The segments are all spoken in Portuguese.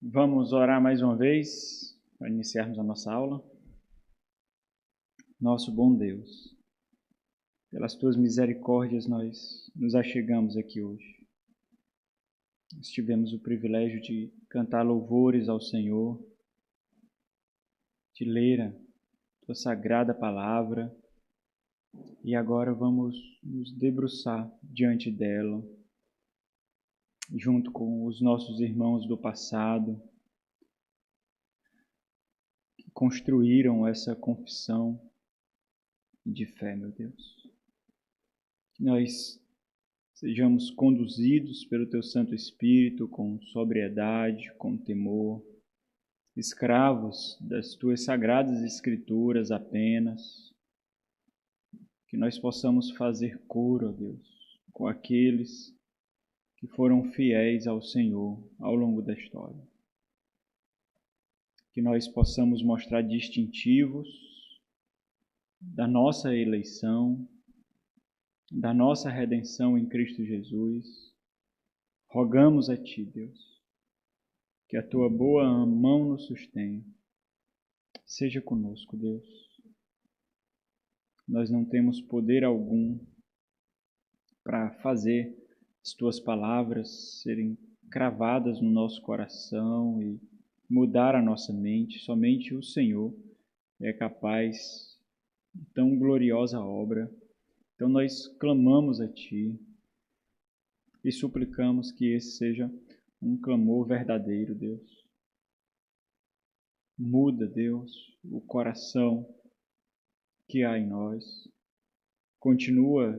Vamos orar mais uma vez para iniciarmos a nossa aula. Nosso bom Deus, pelas tuas misericórdias nós nos achegamos aqui hoje. Nós tivemos o privilégio de cantar louvores ao Senhor, de ler a tua sagrada palavra e agora vamos nos debruçar diante dela, junto com os nossos irmãos do passado, que construíram essa confissão de fé, meu Deus. Que nós sejamos conduzidos pelo Teu Santo Espírito com sobriedade, com temor, escravos das Tuas sagradas Escrituras apenas. Que nós possamos fazer coro, ó Deus, com aqueles que foram fiéis ao Senhor ao longo da história. Que nós possamos mostrar distintivos da nossa eleição, da nossa redenção em Cristo Jesus. Rogamos a Ti, Deus, que a Tua boa mão nos sustenha. Seja conosco, Deus. Nós não temos poder algum para fazer as Tuas palavras serem cravadas no nosso coração e mudar a nossa mente. Somente o Senhor é capaz de tão gloriosa obra. Então nós clamamos a Ti e suplicamos que esse seja um clamor verdadeiro, Deus. Muda, Deus, o coração que há em nós. Continua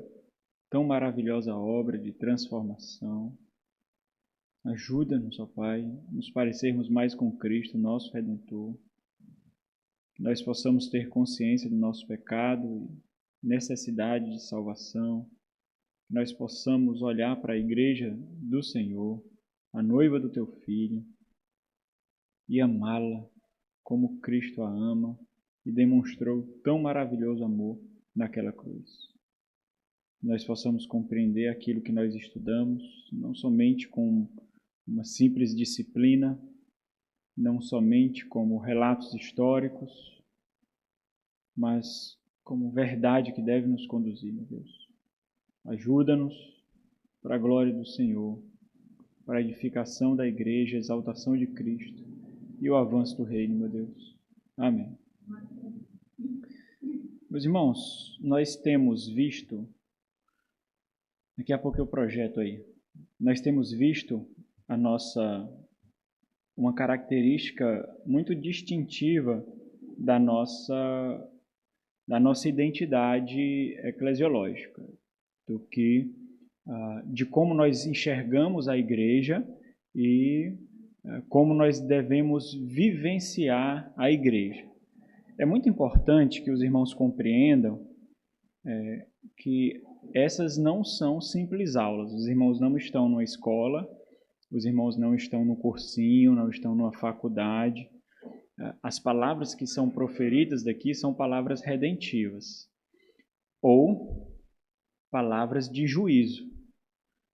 tão maravilhosa obra de transformação. Ajuda-nos, ó Pai, a nos parecermos mais com Cristo, nosso Redentor. Que nós possamos ter consciência do nosso pecado e necessidade de salvação. Que nós possamos olhar para a igreja do Senhor, a noiva do Teu Filho, e amá-la como Cristo a ama e demonstrou tão maravilhoso amor naquela cruz. Nós possamos compreender aquilo que nós estudamos, não somente com uma simples disciplina, não somente como relatos históricos, mas como verdade que deve nos conduzir, meu Deus. Ajuda-nos para a glória do Senhor, para a edificação da igreja, a exaltação de Cristo e o avanço do reino, meu Deus. Amém. Meus irmãos, nós temos visto, daqui a pouco eu projeto aí, nós temos visto uma característica muito distintiva da nossa identidade eclesiológica, de como nós enxergamos a igreja e como nós devemos vivenciar a igreja. É muito importante que os irmãos compreendam que essas não são simples aulas. Os irmãos não estão numa escola, os irmãos não estão no cursinho, não estão numa faculdade. As palavras que são proferidas daqui são palavras redentivas ou palavras de juízo,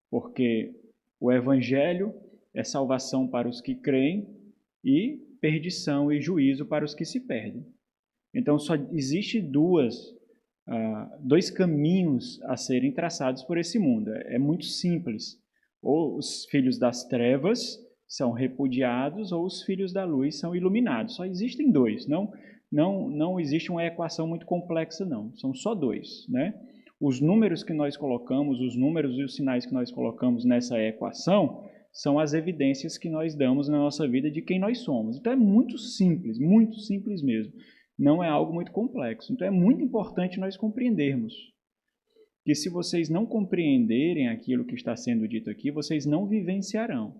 porque o Evangelho é salvação para os que creem e perdição e juízo para os que se perdem. Então só existe dois caminhos a serem traçados por esse mundo. É muito simples. Ou os filhos das trevas são repudiados, ou os filhos da luz são iluminados. Só existem dois. Não existe uma equação muito complexa, não. São só dois, né? Os números que nós colocamos, os números e os sinais que nós colocamos nessa equação são as evidências que nós damos na nossa vida de quem nós somos. Então é muito simples mesmo. Não é algo muito complexo. Então é muito importante nós compreendermos que se vocês não compreenderem aquilo que está sendo dito aqui, vocês não vivenciarão.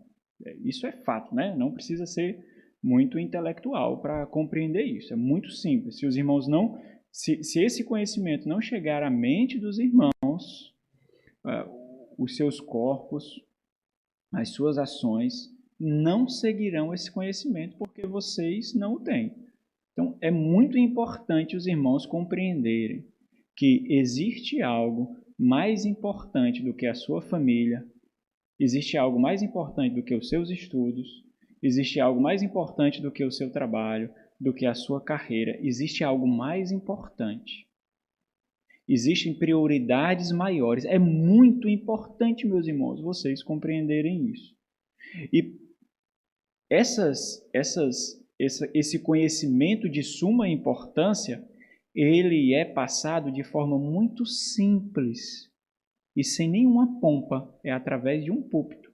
Isso é fato, né? Não precisa ser muito intelectual para compreender isso. É muito simples. Se os irmãos não... Se esse conhecimento não chegar à mente dos irmãos, os seus corpos, as suas ações não seguirão esse conhecimento porque vocês não o têm. Então, é muito importante os irmãos compreenderem que existe algo mais importante do que a sua família, existe algo mais importante do que os seus estudos, Existe algo mais importante do que o seu trabalho, do que a sua carreira. Existe algo mais importante. Existem prioridades maiores. É muito importante, meus irmãos, vocês compreenderem isso. E esse conhecimento de suma importância, ele é passado de forma muito simples e sem nenhuma pompa. É através de um púlpito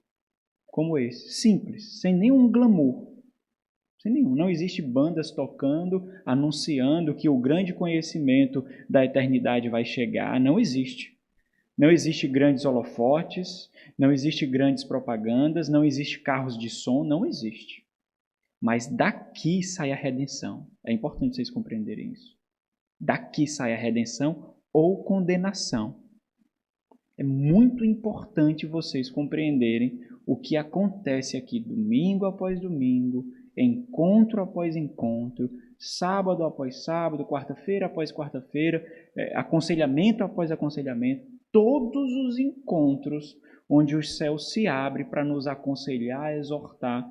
como esse. Simples, sem nenhum glamour. Sem nenhum. Não existe bandas tocando, anunciando que o grande conhecimento da eternidade vai chegar. Não existe. Não existe grandes holofotes, não existe grandes propagandas, não existe carros de som, não existe. Mas daqui sai a redenção. É importante vocês compreenderem isso. Daqui sai a redenção ou condenação. É muito importante vocês compreenderem o que acontece aqui domingo após domingo, encontro após encontro, sábado após sábado, quarta-feira após quarta-feira, aconselhamento após aconselhamento, todos os encontros onde o céu se abre para nos aconselhar, exortar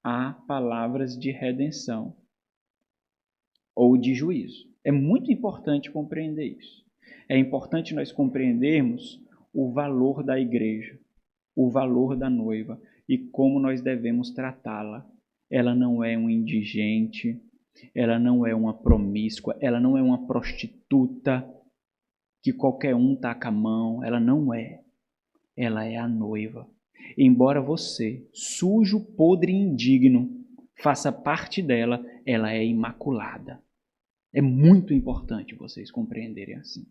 a palavras de redenção ou de juízo. É muito importante compreender isso. É importante nós compreendermos o valor da igreja, o valor da noiva e como nós devemos tratá-la. Ela não é um indigente, ela não é uma promíscua, ela não é uma prostituta que qualquer um taca a mão, ela não é. Ela é a noiva. Embora você, sujo, podre e indigno, faça parte dela, ela é imaculada. É muito importante vocês compreenderem assim.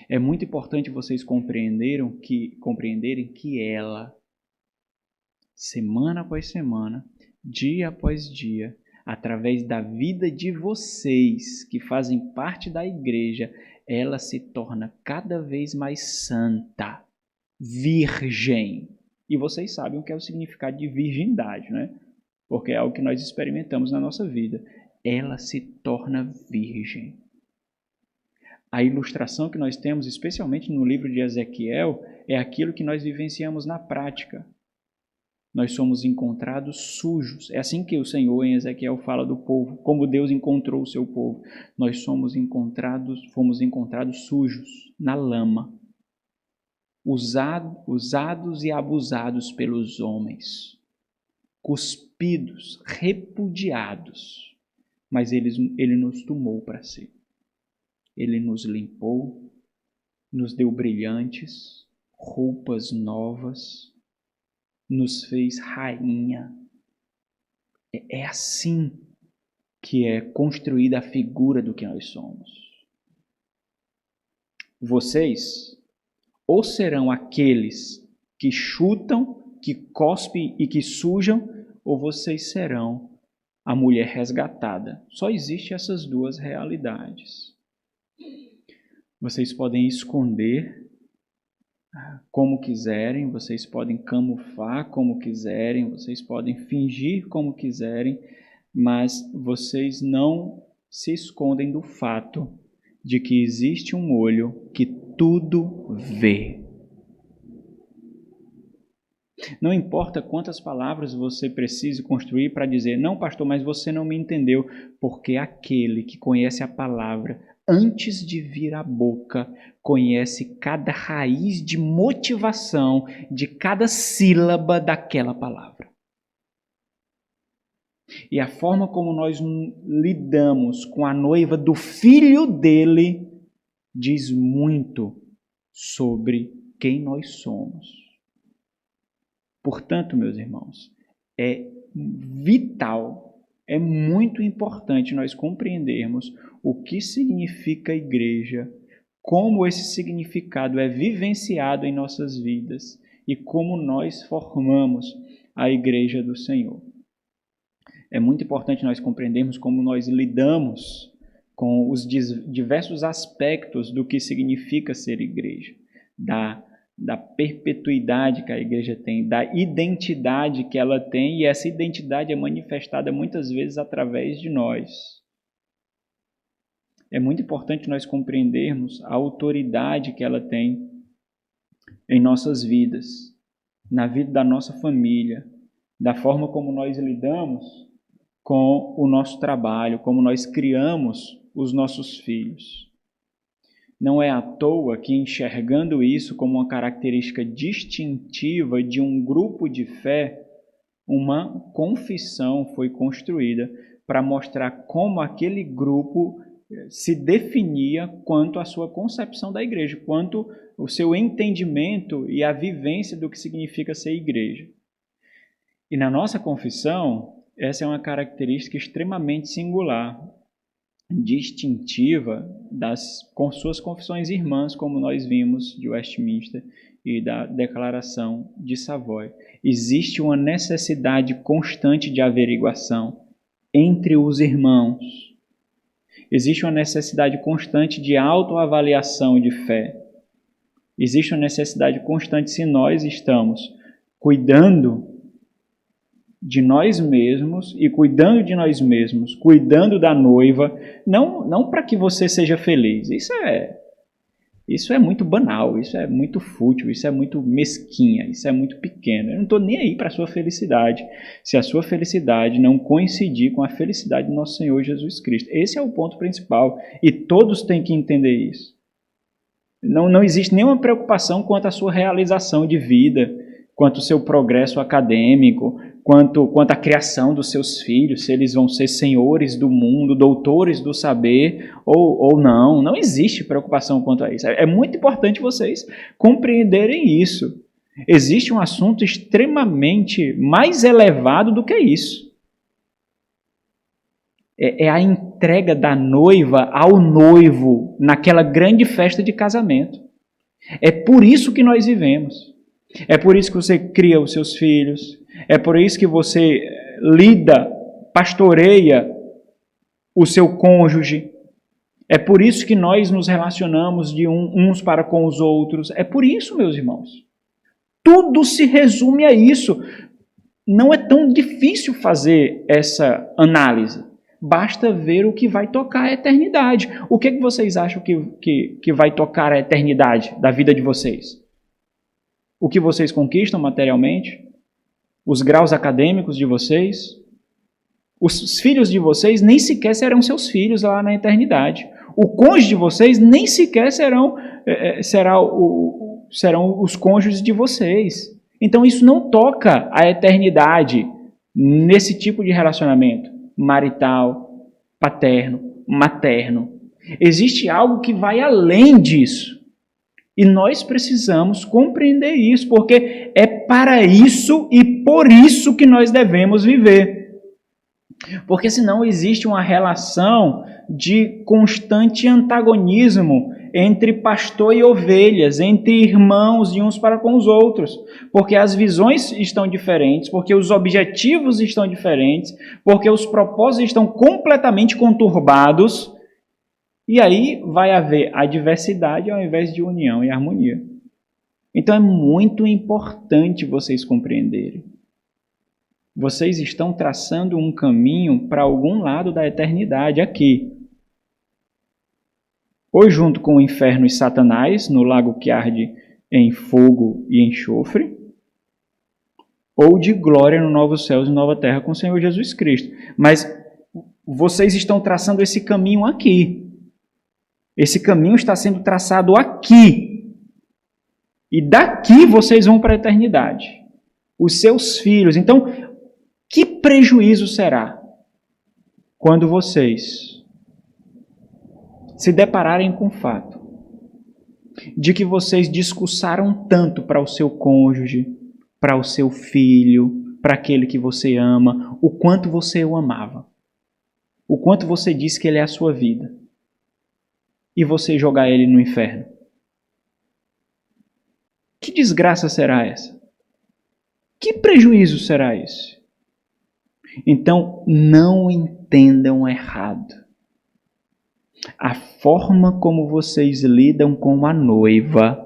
É muito importante vocês compreenderem que ela, semana após semana, dia após dia, através da vida de vocês que fazem parte da igreja, ela se torna cada vez mais santa, virgem. E vocês sabem o que é o significado de virgindade, né? Porque é algo que nós experimentamos na nossa vida. Ela se torna virgem. A ilustração que nós temos, especialmente no livro de Ezequiel, é aquilo que nós vivenciamos na prática. Nós somos encontrados sujos. É assim que o Senhor em Ezequiel fala do povo, como Deus encontrou o seu povo. Nós fomos encontrados sujos, na lama, usados e abusados pelos homens, cuspidos, repudiados, mas ele nos tomou para si. Ele nos limpou, nos deu brilhantes, roupas novas, nos fez rainha. É assim que é construída a figura do que nós somos. Vocês ou serão aqueles que chutam, que cospem e que sujam, ou vocês serão a mulher resgatada. Só existem essas duas realidades. Vocês podem esconder como quiserem, vocês podem camuflar como quiserem, vocês podem fingir como quiserem, mas vocês não se escondem do fato de que existe um olho que tudo vê. Não importa quantas palavras você precise construir para dizer, não, pastor, mas você não me entendeu, porque aquele que conhece a palavra antes de vir à boca, conhece cada raiz de motivação de cada sílaba daquela palavra. E a forma como nós lidamos com a noiva do filho dele diz muito sobre quem nós somos. Portanto, meus irmãos, é vital, é muito importante nós compreendermos o que significa a igreja, como esse significado é vivenciado em nossas vidas e como nós formamos a igreja do Senhor. É muito importante nós compreendermos como nós lidamos com os diversos aspectos do que significa ser igreja, da perpetuidade que a igreja tem, da identidade que ela tem, e essa identidade é manifestada muitas vezes através de nós. É muito importante nós compreendermos a autoridade que ela tem em nossas vidas, na vida da nossa família, da forma como nós lidamos com o nosso trabalho, como nós criamos os nossos filhos. Não é à toa que, enxergando isso como uma característica distintiva de um grupo de fé, uma confissão foi construída para mostrar como aquele grupo se definia quanto à sua concepção da igreja, quanto o seu entendimento e a vivência do que significa ser igreja. E na nossa confissão, essa é uma característica extremamente singular, distintiva com suas confissões irmãs, como nós vimos de Westminster e da Declaração de Savoy. Existe uma necessidade constante de averiguação entre os irmãos. Existe uma necessidade constante de autoavaliação de fé. Existe uma necessidade constante, se nós estamos cuidando de nós mesmos e cuidando de nós mesmos, cuidando da noiva, não para que você seja feliz. Isso é muito banal, isso é muito fútil, isso é muito mesquinha, isso é muito pequeno. Eu não estou nem aí para a sua felicidade, se a sua felicidade não coincidir com a felicidade do nosso Senhor Jesus Cristo. Esse é o ponto principal e todos têm que entender isso. Não existe nenhuma preocupação quanto à sua realização de vida, quanto ao seu progresso acadêmico, quanto à criação dos seus filhos, se eles vão ser senhores do mundo, doutores do saber ou não. Não existe preocupação quanto a isso. É muito importante vocês compreenderem isso. Existe um assunto extremamente mais elevado do que isso. É a entrega da noiva ao noivo naquela grande festa de casamento. É por isso que nós vivemos. É por isso que você cria os seus filhos. É por isso que você lida, pastoreia o seu cônjuge. É por isso que nós nos relacionamos de uns para com os outros. É por isso, meus irmãos. Tudo se resume a isso. Não é tão difícil fazer essa análise. Basta ver o que vai tocar a eternidade. O que vocês acham que vai tocar a eternidade da vida de vocês? O que vocês conquistam materialmente? Os graus acadêmicos de vocês? Os filhos de vocês nem sequer serão seus filhos lá na eternidade. O cônjuge de vocês nem sequer serão os cônjuges de vocês. Então isso não toca a eternidade nesse tipo de relacionamento marital, paterno, materno. Existe algo que vai além disso. E nós precisamos compreender isso, porque é para isso e por isso que nós devemos viver. Porque senão existe uma relação de constante antagonismo entre pastor e ovelhas, entre irmãos de uns para com os outros. Porque as visões estão diferentes, porque os objetivos estão diferentes, porque os propósitos estão completamente conturbados. E aí vai haver adversidade ao invés de união e harmonia. Então é muito importante vocês compreenderem. Vocês estão traçando um caminho para algum lado da eternidade aqui. Ou junto com o inferno e Satanás, no lago que arde em fogo e enxofre, ou de glória no novo céus e nova terra com o Senhor Jesus Cristo. Mas vocês estão traçando esse caminho aqui. Esse caminho está sendo traçado aqui. E daqui vocês vão para a eternidade. Os seus filhos. Então, que prejuízo será quando vocês se depararem com o fato de que vocês discursaram tanto para o seu cônjuge, para o seu filho, para aquele que você ama, o quanto você o amava, o quanto você disse que ele é a sua vida, e você jogar ele no inferno? Que desgraça será essa? Que prejuízo será esse? Então, não entendam errado. A forma como vocês lidam com a noiva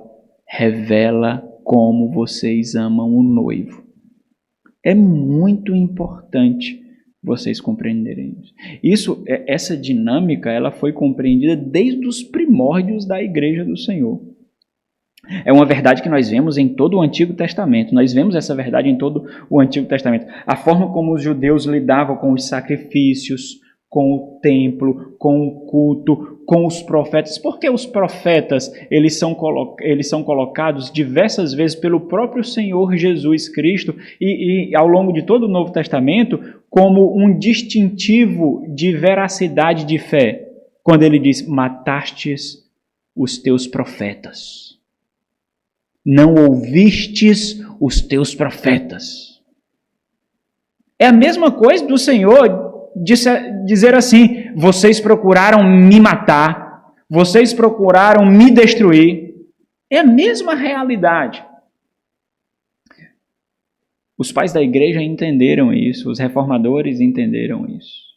revela como vocês amam o noivo. É muito importante vocês compreenderem isso. Essa dinâmica ela foi compreendida desde os primórdios da Igreja do Senhor. É uma verdade que nós vemos em todo o Antigo Testamento. Nós vemos essa verdade em todo o Antigo Testamento. A forma como os judeus lidavam com os sacrifícios, com o templo, com o culto, com os profetas. Porque os profetas eles são colocados diversas vezes pelo próprio Senhor Jesus Cristo e ao longo de todo o Novo Testamento como um distintivo de veracidade de fé. Quando ele diz, matastes os teus profetas. Não ouvistes os teus profetas. É a mesma coisa do Senhor dizer assim, vocês procuraram me matar, vocês procuraram me destruir. É a mesma realidade. Os pais da igreja entenderam isso, os reformadores entenderam isso.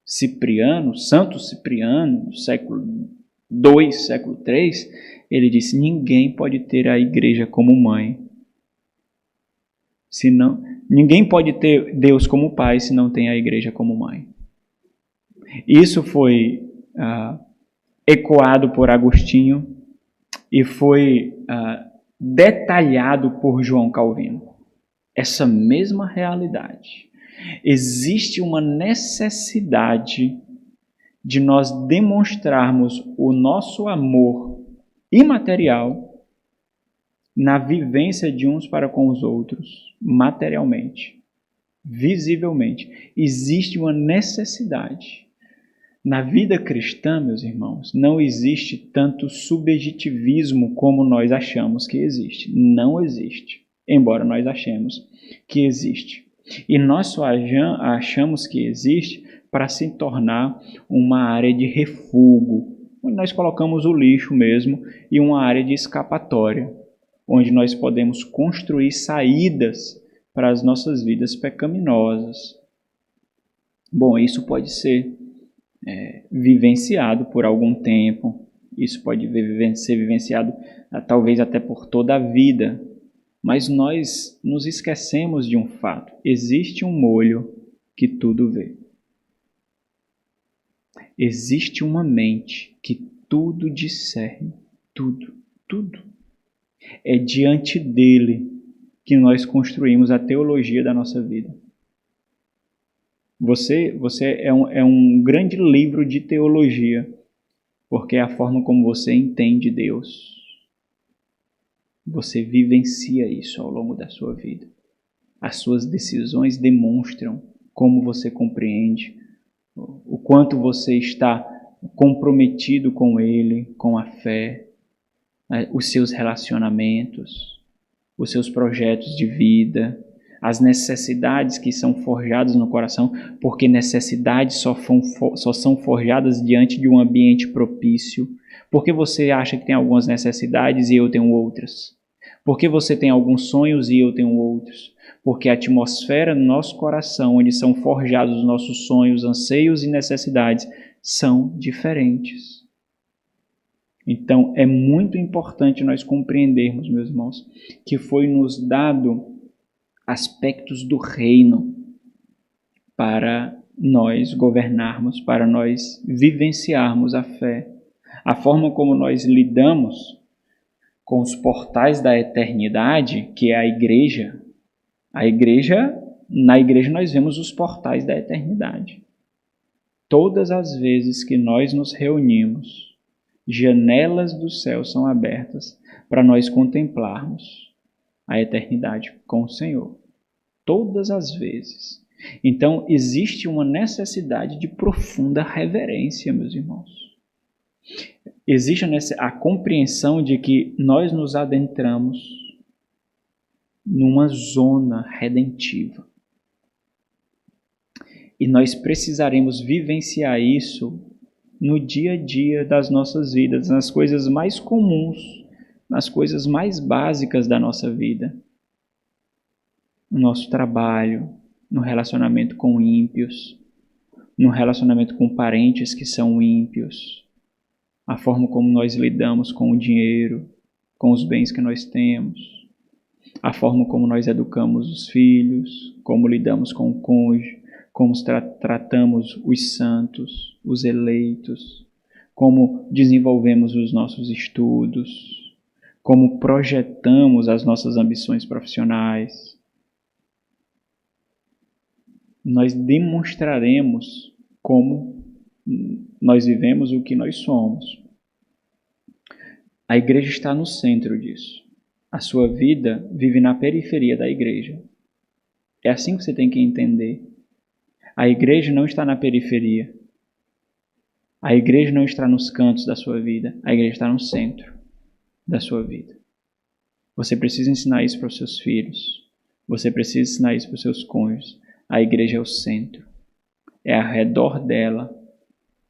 Cipriano, Santo Cipriano, século II, século III, ele disse, ninguém pode ter a igreja como mãe. Ninguém pode ter Deus como pai se não tem a igreja como mãe. Isso foi ecoado por Agostinho e foi detalhado por João Calvino. Essa mesma realidade. Existe uma necessidade de nós demonstrarmos o nosso amor imaterial na vivência de uns para com os outros, materialmente, visivelmente. Existe uma necessidade. Na vida cristã, meus irmãos, não existe tanto subjetivismo como nós achamos que existe. Não existe, embora nós achemos que existe. E nós só achamos que existe para se tornar uma área de refúgio, onde nós colocamos o lixo mesmo, e uma área de escapatória, onde nós podemos construir saídas para as nossas vidas pecaminosas. Bom, isso pode ser vivenciado por algum tempo, isso pode ser vivenciado talvez até por toda a vida, mas nós nos esquecemos de um fato: existe um olho que tudo vê. Existe uma mente que tudo discerne, tudo. É diante dele que nós construímos a teologia da nossa vida. Você é um grande livro de teologia, porque é a forma como você entende Deus. Você vivencia isso ao longo da sua vida. As suas decisões demonstram como você compreende, o quanto você está comprometido com Ele, com a fé, os seus relacionamentos, os seus projetos de vida, as necessidades que são forjadas no coração, porque necessidades só são forjadas diante de um ambiente propício. Por que você acha que tem algumas necessidades e eu tenho outras? Por que você tem alguns sonhos e eu tenho outros? Porque a atmosfera no nosso coração, onde são forjados os nossos sonhos, anseios e necessidades, são diferentes. Então, é muito importante nós compreendermos, meus irmãos, que foi nos dado aspectos do reino para nós governarmos, para nós vivenciarmos a fé. A forma como nós lidamos com os portais da eternidade, que é a igreja. Na igreja nós vemos os portais da eternidade. Todas as vezes que nós nos reunimos, janelas do céu são abertas para nós contemplarmos a eternidade com o Senhor. Todas as vezes. Então, existe uma necessidade de profunda reverência, meus irmãos. Existe a compreensão de que nós nos adentramos numa zona redentiva. E nós precisaremos vivenciar isso no dia a dia das nossas vidas, nas coisas mais comuns, nas coisas mais básicas da nossa vida. No nosso trabalho, no relacionamento com ímpios, no relacionamento com parentes que são ímpios, a forma como nós lidamos com o dinheiro, com os bens que nós temos, a forma como nós educamos os filhos, como lidamos com o cônjuge, como tratamos os santos, os eleitos, como desenvolvemos os nossos estudos, como projetamos as nossas ambições profissionais, nós demonstraremos como nós vivemos o que nós somos. A igreja está no centro disso. A sua vida vive na periferia da igreja. É assim que você tem que entender. A igreja não está na periferia. A igreja não está nos cantos da sua vida. A igreja está no centro da sua vida. Você precisa ensinar isso para os seus filhos. Você precisa ensinar isso para os seus cônjuges. A igreja é o centro. É ao redor dela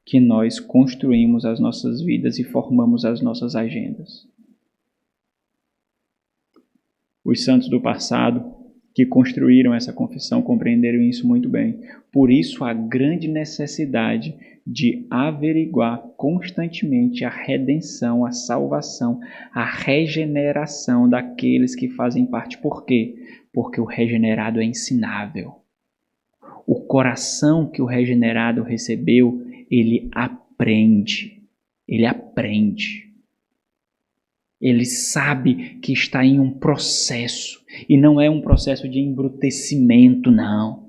que nós construímos as nossas vidas e formamos as nossas agendas. Os santos do passado que construíram essa confissão compreenderam isso muito bem. Por isso, a grande necessidade de averiguar constantemente a redenção, a salvação, a regeneração daqueles que fazem parte. Por quê? Porque o regenerado é ensinável. O coração que o regenerado recebeu, ele aprende. Ele aprende. Ele sabe que está em um processo. E não é um processo de embrutecimento, não.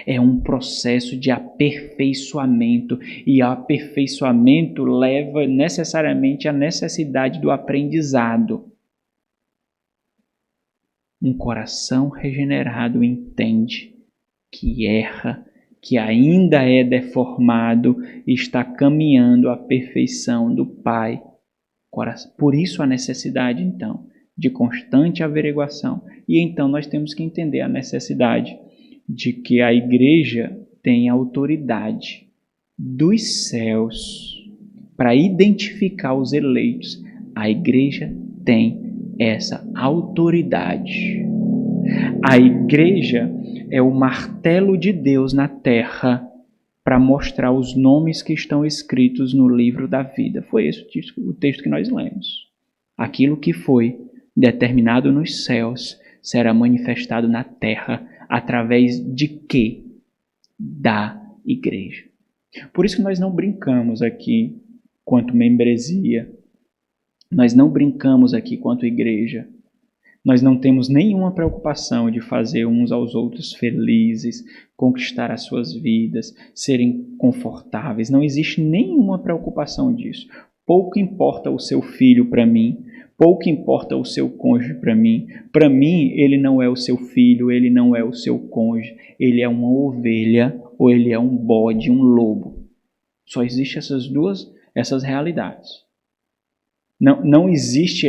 É um processo de aperfeiçoamento. E o aperfeiçoamento leva necessariamente à necessidade do aprendizado. Um coração regenerado entende que erra, que ainda é deformado e está caminhando à perfeição do Pai. Por isso a necessidade, então, de constante averiguação. E então nós temos que entender a necessidade de que a igreja tem autoridade dos céus para identificar os eleitos. A igreja tem essa autoridade. A igreja é o martelo de Deus na terra para mostrar os nomes que estão escritos no livro da vida. Foi esse o texto que nós lemos. Aquilo que foi determinado nos céus será manifestado na terra através de quê? Da igreja. Por isso que nós não brincamos aqui quanto membresia. Nós não brincamos aqui quanto igreja. Nós não temos nenhuma preocupação de fazer uns aos outros felizes, conquistar as suas vidas, serem confortáveis. Não existe nenhuma preocupação disso. Pouco importa o seu filho para mim, pouco importa o seu cônjuge para mim. Para mim, ele não é o seu filho, ele não é o seu cônjuge, ele é uma ovelha ou ele é um bode, um lobo. Só existem essas realidades. Não existe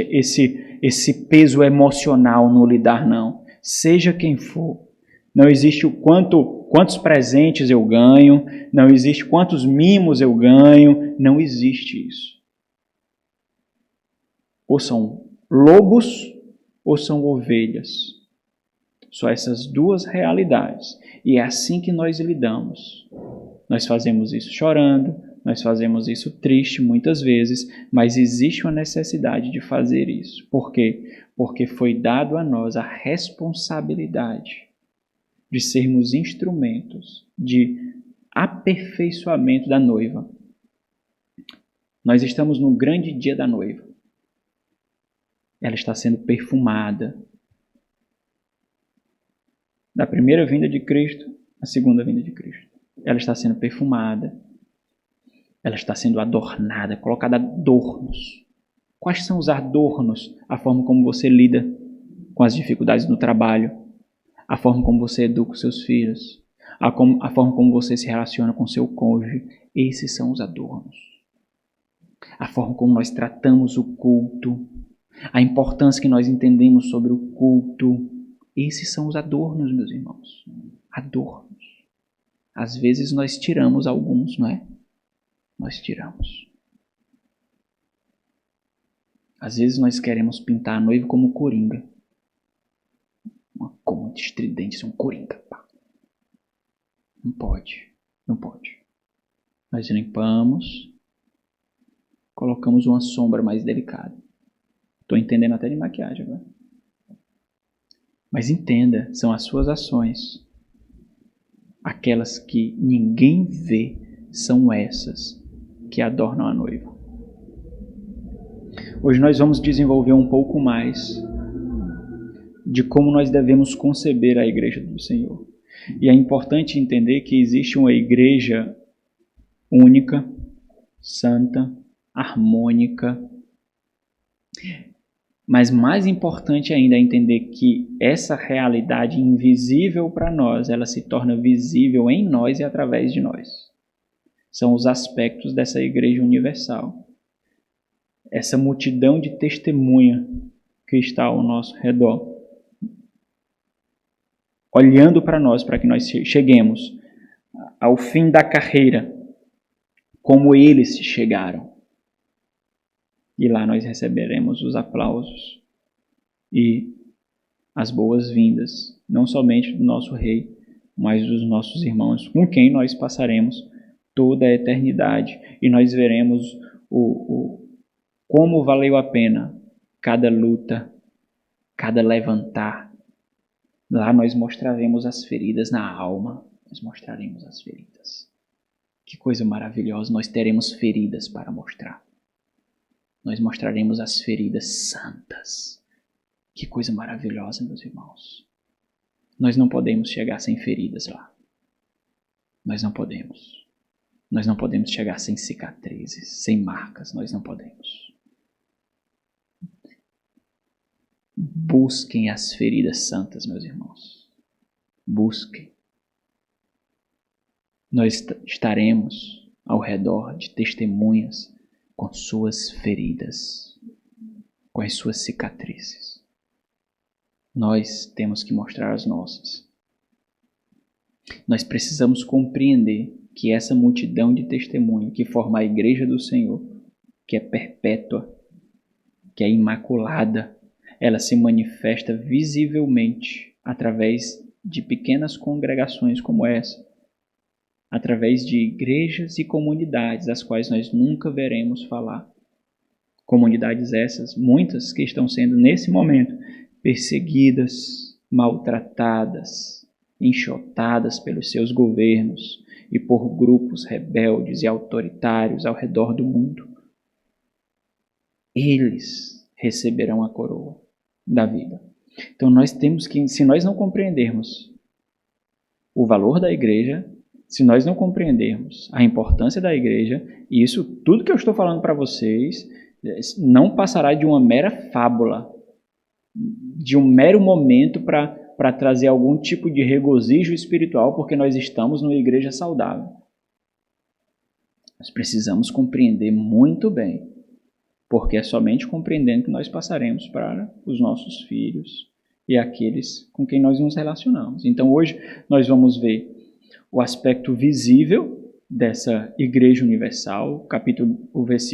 esse peso emocional no lidar, não. Seja quem for. Não existe quantos presentes eu ganho, não existe quantos mimos eu ganho, não existe isso. Ou são lobos ou são ovelhas. Só essas duas realidades. E é assim que nós lidamos. Nós fazemos isso chorando, nós fazemos isso triste muitas vezes, mas existe uma necessidade de fazer isso. Por quê? Porque foi dado a nós a responsabilidade de sermos instrumentos de aperfeiçoamento da noiva. Nós estamos no grande dia da noiva. Ela está sendo perfumada. Da primeira vinda de Cristo à segunda vinda de Cristo. Ela está sendo perfumada. Ela está sendo adornada, colocada adornos. Quais são os adornos? A forma como você lida com as dificuldades no trabalho, a forma como você educa os seus filhos, a forma como você se relaciona com seu cônjuge. Esses são os adornos. A forma como nós tratamos o culto, a importância que nós entendemos sobre o culto. Esses são os adornos, meus irmãos. Adornos. Às vezes nós tiramos alguns, não é? Nós tiramos. Às vezes nós queremos pintar a noiva como coringa. Uma conta estridente, isso é um coringa. Pá. Não pode. Não pode. Nós limpamos, colocamos uma sombra mais delicada. Estou entendendo até de maquiagem agora. Mas entenda, são as suas ações. Aquelas que ninguém vê são essas que adornam a noiva. Hoje nós vamos desenvolver um pouco mais de como nós devemos conceber a igreja do Senhor. E é importante entender que existe uma igreja única, santa, harmônica. Mas mais importante ainda é entender que essa realidade invisível para nós, ela se torna visível em nós e através de nós. São os aspectos dessa igreja universal. Essa multidão de testemunha que está ao nosso redor, olhando para nós, para que nós cheguemos ao fim da carreira, como eles chegaram. E lá nós receberemos os aplausos e as boas-vindas, não somente do nosso Rei, mas dos nossos irmãos, com quem nós passaremos toda a eternidade. E nós veremos como valeu a pena cada luta, cada levantar. Lá nós mostraremos as feridas na alma, nós mostraremos as feridas. Que coisa maravilhosa, nós teremos feridas para mostrar. Nós mostraremos as feridas santas. Que coisa maravilhosa, meus irmãos. Nós não podemos chegar sem feridas lá. Nós não podemos. Nós não podemos chegar sem cicatrizes, sem marcas. Nós não podemos. Busquem as feridas santas, meus irmãos. Busquem. Nós estaremos ao redor de testemunhas com suas feridas, com as suas cicatrizes. Nós temos que mostrar as nossas. Nós precisamos compreender que essa multidão de testemunho que forma a igreja do Senhor, que é perpétua, que é imaculada, ela se manifesta visivelmente através de pequenas congregações como essa, através de igrejas e comunidades das quais nós nunca veremos falar. Comunidades essas, muitas que estão sendo nesse momento perseguidas, maltratadas, enxotadas pelos seus governos e por grupos rebeldes e autoritários ao redor do mundo. Eles receberão a coroa da vida. Então nós temos que, se nós não compreendermos o valor da igreja, se nós não compreendermos a importância da igreja, e isso tudo que eu estou falando para vocês não passará de uma mera fábula, de um mero momento para trazer algum tipo de regozijo espiritual, porque nós estamos numa igreja saudável. Nós precisamos compreender muito bem, porque é somente compreendendo que nós passaremos para os nossos filhos e aqueles com quem nós nos relacionamos. Então hoje nós vamos ver o aspecto visível dessa igreja universal.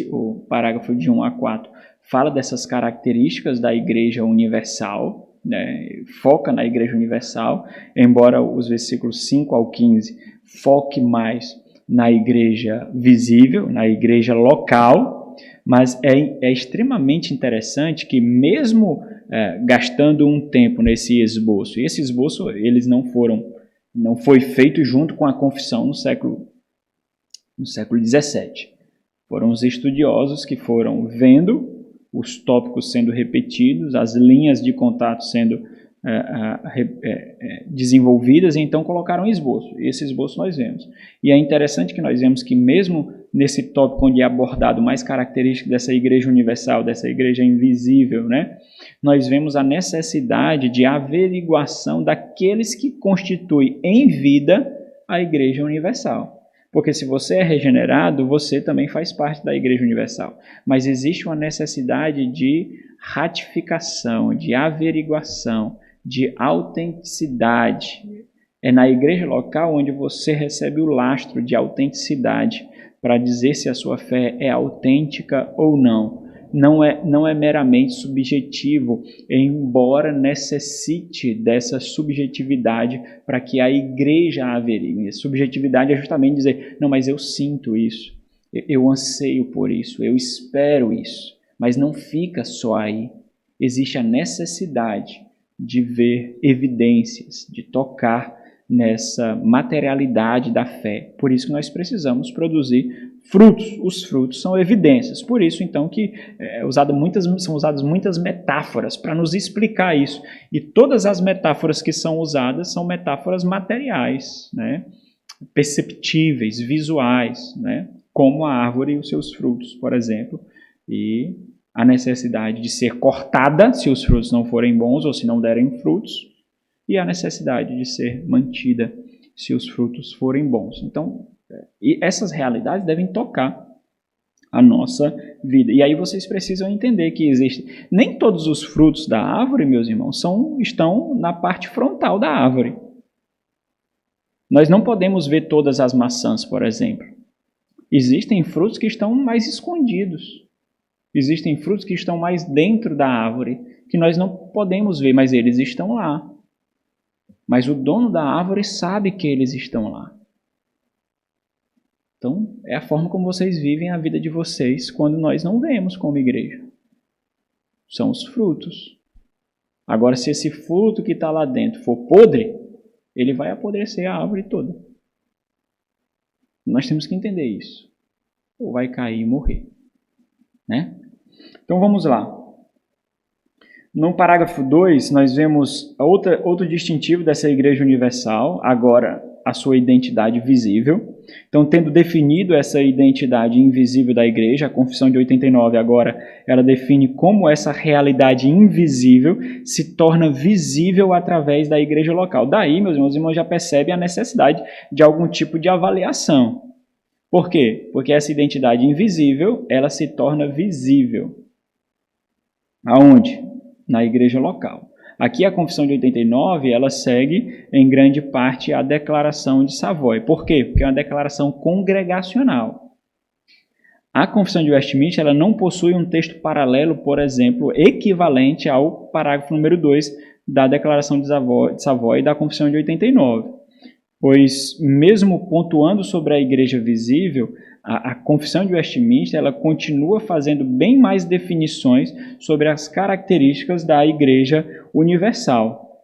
O parágrafo de 1 a 4 fala dessas características da igreja universal, né? Foca na igreja universal, embora os versículos 5 ao 15 foque mais na igreja visível, na igreja local, mas é extremamente interessante que mesmo gastando um tempo nesse esboço, e esse esboço não foi feito junto com a confissão no século XVII. Foram os estudiosos que foram vendo os tópicos sendo repetidos, as linhas de contato sendo desenvolvidas, e então colocaram esboço. Esse esboço nós vemos. E é interessante que nós vemos que mesmo nesse tópico onde é abordado mais características dessa igreja universal, dessa igreja invisível, né, nós vemos a necessidade de averiguação daqueles que constituem em vida a igreja universal. Porque se você é regenerado, você também faz parte da igreja universal. Mas existe uma necessidade de ratificação, de averiguação, de autenticidade. É na igreja local onde você recebe o lastro de autenticidade para dizer se a sua fé é autêntica ou não. Não é meramente subjetivo, embora necessite dessa subjetividade para que a igreja averigue. Subjetividade é justamente dizer, não, mas eu sinto isso, eu anseio por isso, eu espero isso, mas não fica só aí. Existe a necessidade de ver evidências, de tocar nessa materialidade da fé. Por isso que nós precisamos produzir frutos. Os frutos são evidências. Por isso, então, que são usadas muitas metáforas para nos explicar isso. E todas as metáforas que são usadas são metáforas materiais, né? Perceptíveis, visuais, né? Como a árvore e os seus frutos, por exemplo, e a necessidade de ser cortada se os frutos não forem bons ou se não derem frutos, e a necessidade de ser mantida se os frutos forem bons. Então, essas realidades devem tocar a nossa vida. E aí vocês precisam entender que nem todos os frutos da árvore, meus irmãos, estão na parte frontal da árvore. Nós não podemos ver todas as maçãs, por exemplo. Existem frutos que estão mais escondidos. Existem frutos que estão mais dentro da árvore, que nós não podemos ver, mas eles estão lá. Mas o dono da árvore sabe que eles estão lá. Então, é a forma como vocês vivem a vida de vocês quando nós não vemos como igreja. São os frutos. Agora, se esse fruto que está lá dentro for podre, ele vai apodrecer a árvore toda. Nós temos que entender isso. Ou vai cair e morrer. Né? Então, vamos lá. No parágrafo 2, nós vemos outro distintivo dessa igreja universal, agora a sua identidade visível. Então, tendo definido essa identidade invisível da igreja, a Confissão de 89 agora, ela define como essa realidade invisível se torna visível através da igreja local. Daí, meus irmãos já percebem a necessidade de algum tipo de avaliação. Por quê? Porque essa identidade invisível, ela se torna visível. Aonde? Na igreja local. Aqui a Confissão de 89, ela segue em grande parte a Declaração de Savoy. Por quê? Porque é uma declaração congregacional. A Confissão de Westminster, ela não possui um texto paralelo, por exemplo, equivalente ao parágrafo número 2 da Declaração de Savoy e da Confissão de 89. Pois, mesmo pontuando sobre a igreja visível, a Confissão de Westminster ela continua fazendo bem mais definições sobre as características da Igreja Universal.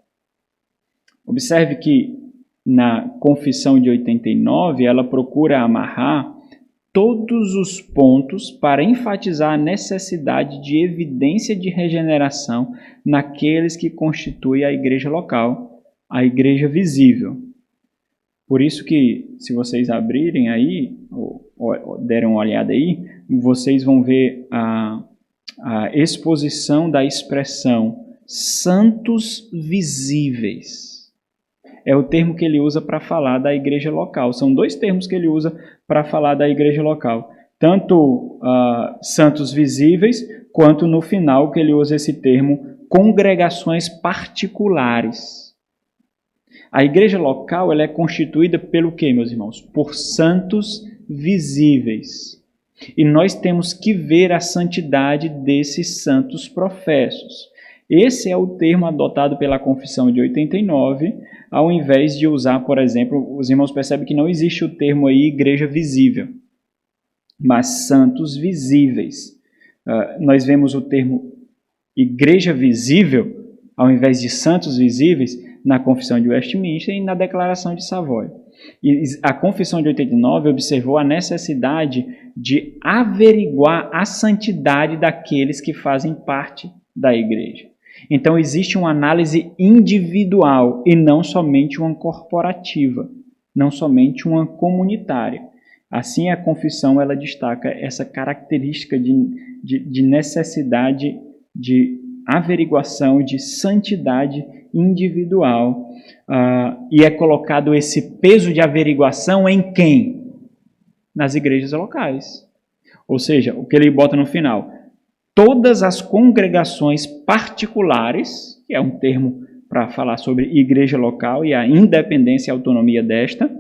Observe que na Confissão de 89 ela procura amarrar todos os pontos para enfatizar a necessidade de evidência de regeneração naqueles que constituem a igreja local, a igreja visível. Por isso que, se vocês abrirem aí, ou derem uma olhada aí, vocês vão ver a exposição da expressão santos visíveis. É o termo que ele usa para falar da igreja local. São dois termos que ele usa para falar da igreja local. Tanto santos visíveis, quanto no final que ele usa esse termo congregações particulares. A igreja local ela é constituída pelo quê, meus irmãos? Por santos visíveis. E nós temos que ver a santidade desses santos professos. Esse é o termo adotado pela Confissão de 89, ao invés de usar, por exemplo, os irmãos percebem que não existe o termo aí igreja visível, mas santos visíveis. Nós vemos o termo igreja visível, ao invés de santos visíveis, na Confissão de Westminster e na Declaração de Savoy. E a Confissão de 89 observou a necessidade de averiguar a santidade daqueles que fazem parte da igreja. Então existe uma análise individual e não somente uma corporativa, não somente uma comunitária. Assim a confissão ela destaca essa característica de necessidade de averiguação, de santidade individual, e é colocado esse peso de averiguação em quem? Nas igrejas locais. Ou seja, o que ele bota no final, todas as congregações particulares, que é um termo para falar sobre igreja local e a independência e autonomia desta,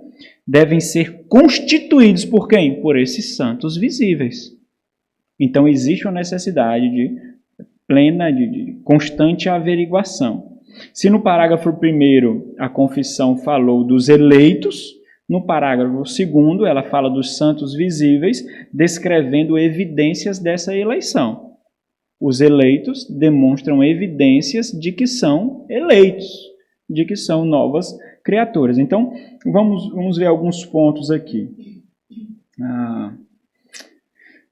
devem ser constituídos por quem? Por esses santos visíveis. Então existe uma necessidade plena, de constante averiguação. Se no parágrafo 1 a confissão falou dos eleitos, no parágrafo 2 ela fala dos santos visíveis, descrevendo evidências dessa eleição. Os eleitos demonstram evidências de que são eleitos, de que são novas criaturas. Então, vamos ver alguns pontos aqui.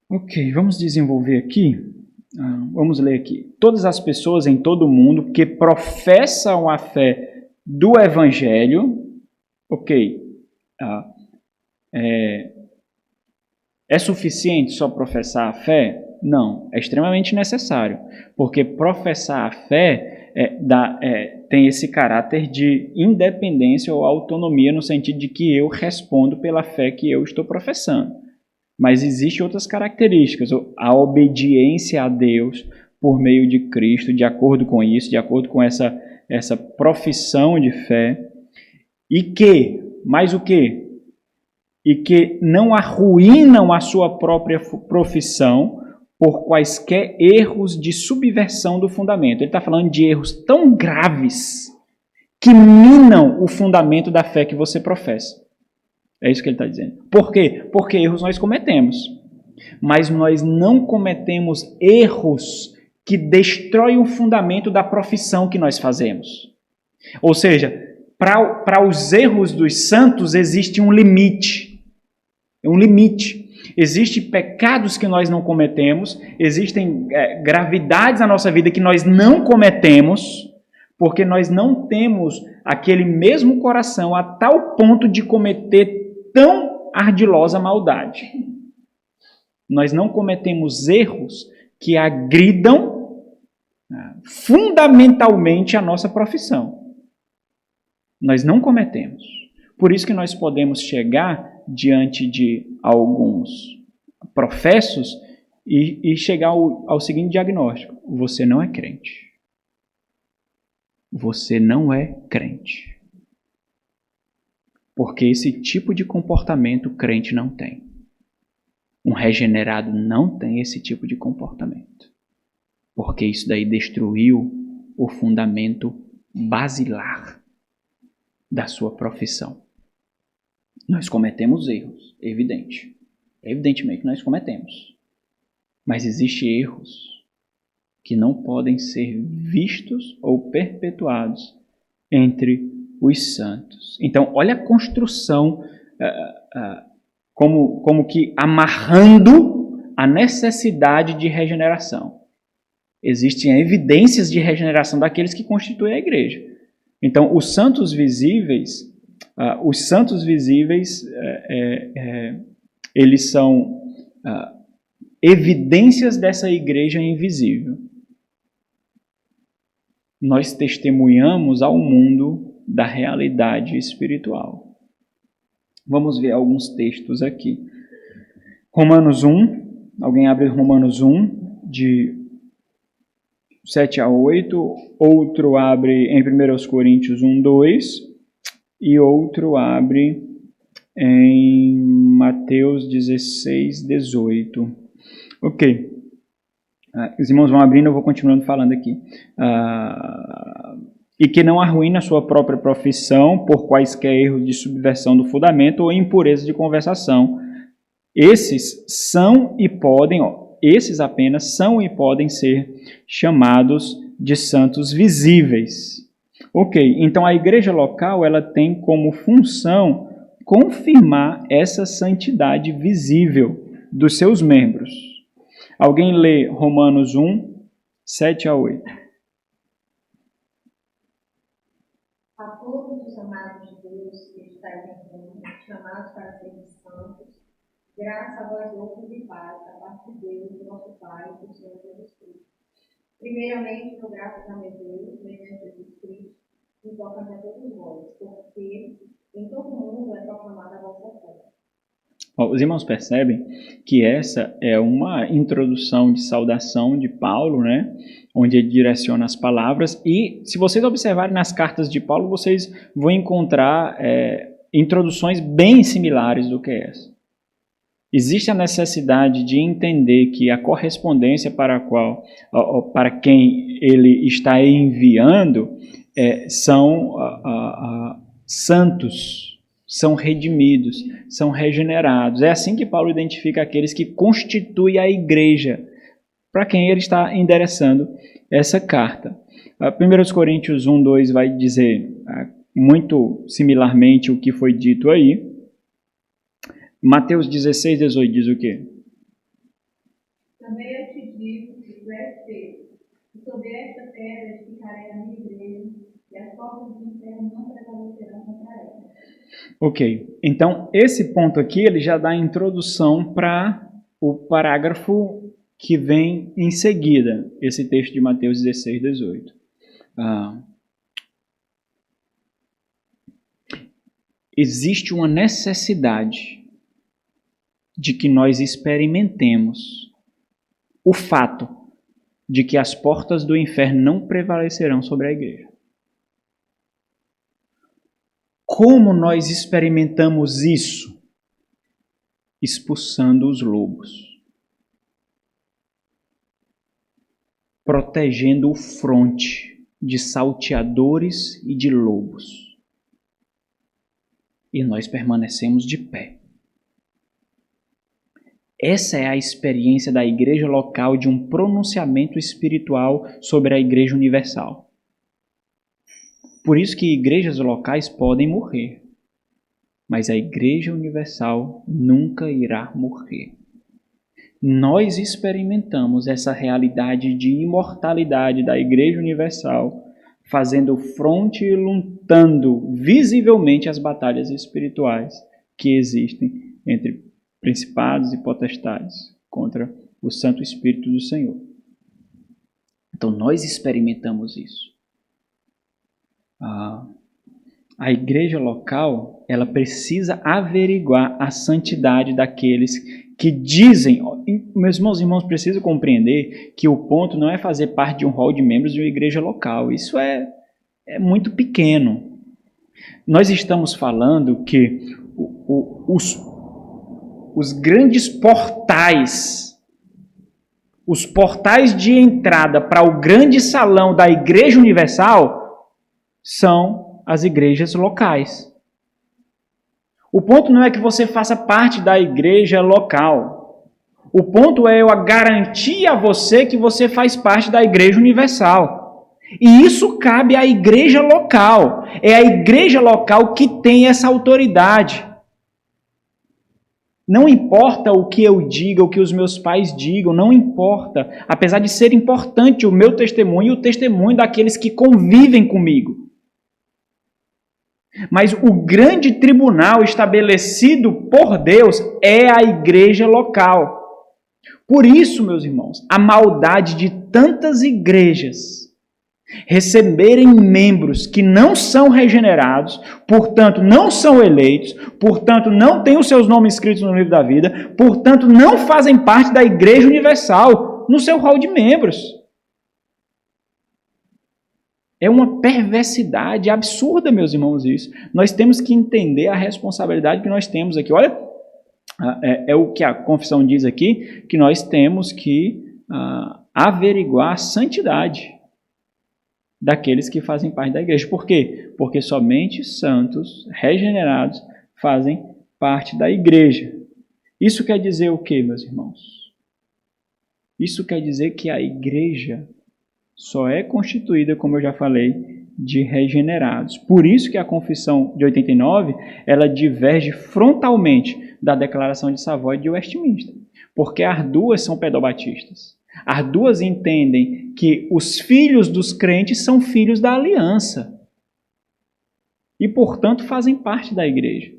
Ok, vamos desenvolver aqui. Vamos ler aqui. Todas as pessoas em todo o mundo que professam a fé do Evangelho, ok, é suficiente só professar a fé? Não, é extremamente necessário, porque professar a fé tem esse caráter de independência ou autonomia no sentido de que eu respondo pela fé que eu estou professando. Mas existem outras características, a obediência a Deus por meio de Cristo, de acordo com isso, de acordo com essa profissão de fé, mais o quê? E que não arruinam a sua própria profissão por quaisquer erros de subversão do fundamento. Ele está falando de erros tão graves que minam o fundamento da fé que você professa. É isso que ele está dizendo. Por quê? Porque erros nós cometemos. Mas nós não cometemos erros que destroem o fundamento da profissão que nós fazemos. Ou seja, para os erros dos santos existe um limite. Um limite. Existem pecados que nós não cometemos, existem gravidades na nossa vida que nós não cometemos, porque nós não temos aquele mesmo coração a tal ponto de cometer tão ardilosa maldade. Nós não cometemos erros que agridam fundamentalmente a nossa profissão. Nós não cometemos. Por isso que nós podemos chegar diante de alguns professos e chegar ao seguinte diagnóstico: você não é crente. Você não é crente. Porque esse tipo de comportamento o crente não tem. Um regenerado não tem esse tipo de comportamento. Porque isso daí destruiu o fundamento basilar da sua profissão. Nós cometemos erros, evidente. Evidentemente nós cometemos. Mas existem erros que não podem ser vistos ou perpetuados entre os santos. Então, olha a construção como que amarrando a necessidade de regeneração. Existem evidências de regeneração daqueles que constituem a igreja. Então, os santos visíveis, eles são evidências dessa igreja invisível. Nós testemunhamos ao mundo da realidade espiritual. Vamos ver alguns textos aqui. Romanos 1, alguém abre Romanos 1, de 7 a 8, outro abre em 1 Coríntios 1, 2, e outro abre em Mateus 16, 18. Ok. Os irmãos vão abrindo, eu vou continuando falando aqui. E que não arruína a sua própria profissão por quaisquer erros de subversão do fundamento ou impureza de conversação. Esses apenas são e podem ser chamados de santos visíveis. Ok, então a igreja local ela tem como função confirmar essa santidade visível dos seus membros. Alguém lê Romanos 1, 7 a 8. A todos os amados de Deus que estáis em Roma, chamados para serem santos, graça a vós outros e paz, da parte de Deus, nosso Pai, do Senhor Jesus Cristo. Primeiramente, dou graças a meu Deus, mediante Jesus Cristo, em toca a todos vós, porque em todo o mundo é proclamada a vossa fé. Os irmãos percebem que essa é uma introdução de saudação de Paulo, né? Onde ele direciona as palavras. E se vocês observarem nas cartas de Paulo, vocês vão encontrar introduções bem similares do que essa. Existe a necessidade de entender que a correspondência para quem ele está enviando são santos, são redimidos, são regenerados. É assim que Paulo identifica aqueles que constituem a igreja, para quem ele está endereçando essa carta. 1 Coríntios 1, 2 vai dizer muito similarmente o que foi dito aí. Mateus 16, 18 diz o quê? Também eu te digo que tu és Pedro, e sobre esta pedra edificarei a minha igreja, e as portas do inferno não prevalecerão contra ela. Ok, então esse ponto aqui ele já dá a introdução para o parágrafo que vem em seguida, esse texto de Mateus 16, 18. Existe uma necessidade de que nós experimentemos o fato de que as portas do inferno não prevalecerão sobre a igreja. Como nós experimentamos isso? Expulsando os lobos. Protegendo o fronte de salteadores e de lobos. E nós permanecemos de pé. Essa é a experiência da igreja local de um pronunciamento espiritual sobre a igreja universal. Por isso que igrejas locais podem morrer, mas a igreja universal nunca irá morrer. Nós experimentamos essa realidade de imortalidade da igreja universal, fazendo fronte e lutando visivelmente as batalhas espirituais que existem entre principados e potestades contra o Santo Espírito do Senhor. Então nós experimentamos isso. A igreja local, ela precisa averiguar a santidade daqueles que dizem... Meus irmãos precisam compreender que o ponto não é fazer parte de um hall de membros de uma igreja local. Isso é muito pequeno. Nós estamos falando que os grandes portais, os portais de entrada para o grande salão da Igreja Universal são as igrejas locais. O ponto não é que você faça parte da igreja local. O ponto é eu garantir a você que você faz parte da Igreja Universal. E isso cabe à igreja local. É a igreja local que tem essa autoridade. Não importa o que eu diga, o que os meus pais digam, não importa. Apesar de ser importante o meu testemunho e o testemunho daqueles que convivem comigo. Mas o grande tribunal estabelecido por Deus é a igreja local. Por isso, meus irmãos, a maldade de tantas igrejas receberem membros que não são regenerados, portanto não são eleitos, portanto não têm os seus nomes escritos no livro da vida, portanto não fazem parte da Igreja Universal no seu hall de membros. É uma perversidade absurda, meus irmãos, isso. Nós temos que entender a responsabilidade que nós temos aqui. Olha, é o que a confissão diz aqui, que nós temos que averiguar a santidade daqueles que fazem parte da igreja. Por quê? Porque somente santos, regenerados, fazem parte da igreja. Isso quer dizer o quê, meus irmãos? Isso quer dizer que a igreja só é constituída, como eu já falei, de regenerados. Por isso que a confissão de 89, ela diverge frontalmente da declaração de Savoy e de Westminster. Porque as duas são pedobatistas. As duas entendem que os filhos dos crentes são filhos da aliança. E, portanto, fazem parte da igreja.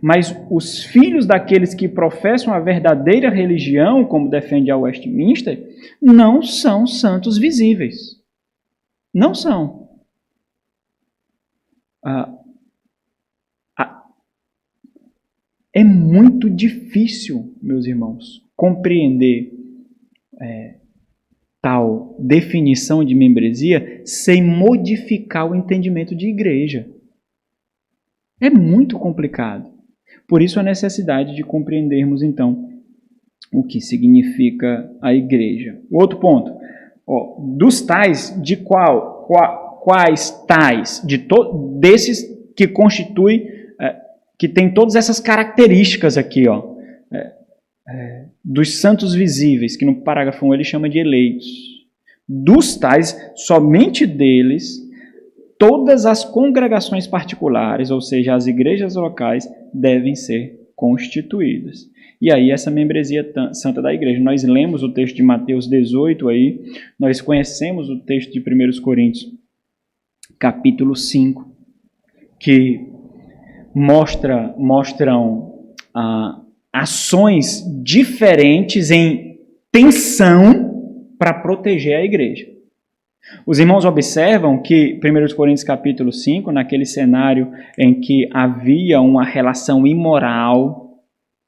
Mas os filhos daqueles que professam a verdadeira religião, como defende a Westminster, não são santos visíveis. Não são. É muito difícil, meus irmãos, compreender tal definição de membresia sem modificar o entendimento de igreja. É muito complicado. Por isso a necessidade de compreendermos, então, o que significa a igreja. Outro ponto. Dos tais, de quais tais? Desses que constituem, que tem todas essas características aqui, dos santos visíveis, que no parágrafo 1 ele chama de eleitos. Dos tais, somente deles, todas as congregações particulares, ou seja, as igrejas locais, devem ser constituídas. E aí essa membresia santa da igreja. Nós lemos o texto de Mateus 18 aí, nós conhecemos o texto de 1 Coríntios, capítulo 5, que mostram ações diferentes em tensão para proteger a igreja. Os irmãos observam que 1 Coríntios capítulo 5, naquele cenário em que havia uma relação imoral,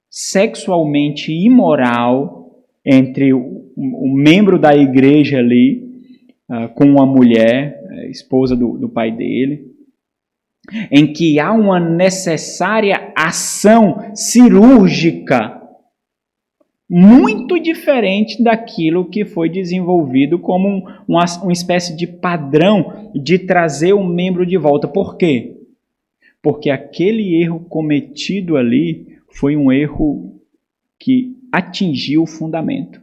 sexualmente imoral, entre o membro da igreja ali com uma mulher, esposa do pai dele, em que há uma necessária ação cirúrgica muito diferente daquilo que foi desenvolvido como uma espécie de padrão de trazer o membro de volta. Por quê? Porque aquele erro cometido ali foi um erro que atingiu o fundamento.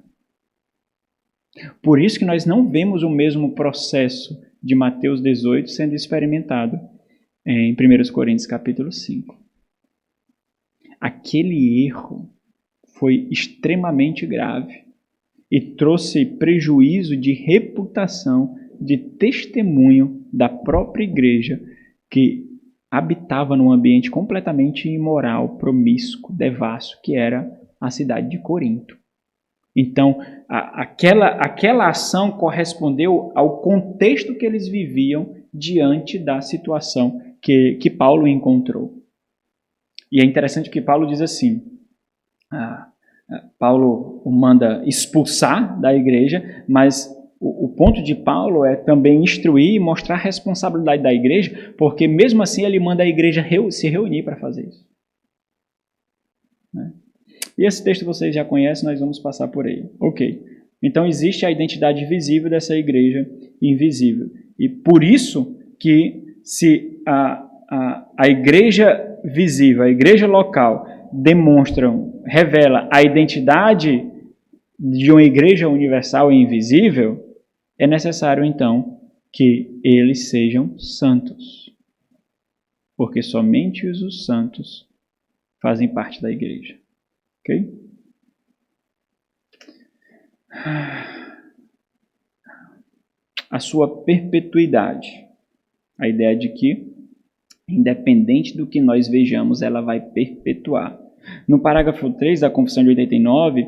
Por isso que nós não vemos o mesmo processo de Mateus 18 sendo experimentado em 1 Coríntios capítulo 5. Aquele erro foi extremamente grave e trouxe prejuízo de reputação, de testemunho da própria igreja que habitava num ambiente completamente imoral, promíscuo, devasso, que era a cidade de Corinto. Então, aquela ação correspondeu ao contexto que eles viviam diante da situação que Paulo encontrou. E é interessante que Paulo diz assim, Paulo o manda expulsar da igreja, mas o ponto de Paulo é também instruir e mostrar a responsabilidade da igreja, porque mesmo assim ele manda a igreja se reunir para fazer isso. E esse texto vocês já conhecem, nós vamos passar por ele. Ok. Então existe a identidade visível dessa igreja invisível. E por isso que se a igreja visível, a igreja local, revela a identidade de uma igreja universal e invisível, é necessário então que eles sejam santos. Porque somente os santos fazem parte da igreja. Ok? A sua perpetuidade. A ideia de que, independente do que nós vejamos, ela vai perpetuar. No parágrafo 3 da Confissão de 89,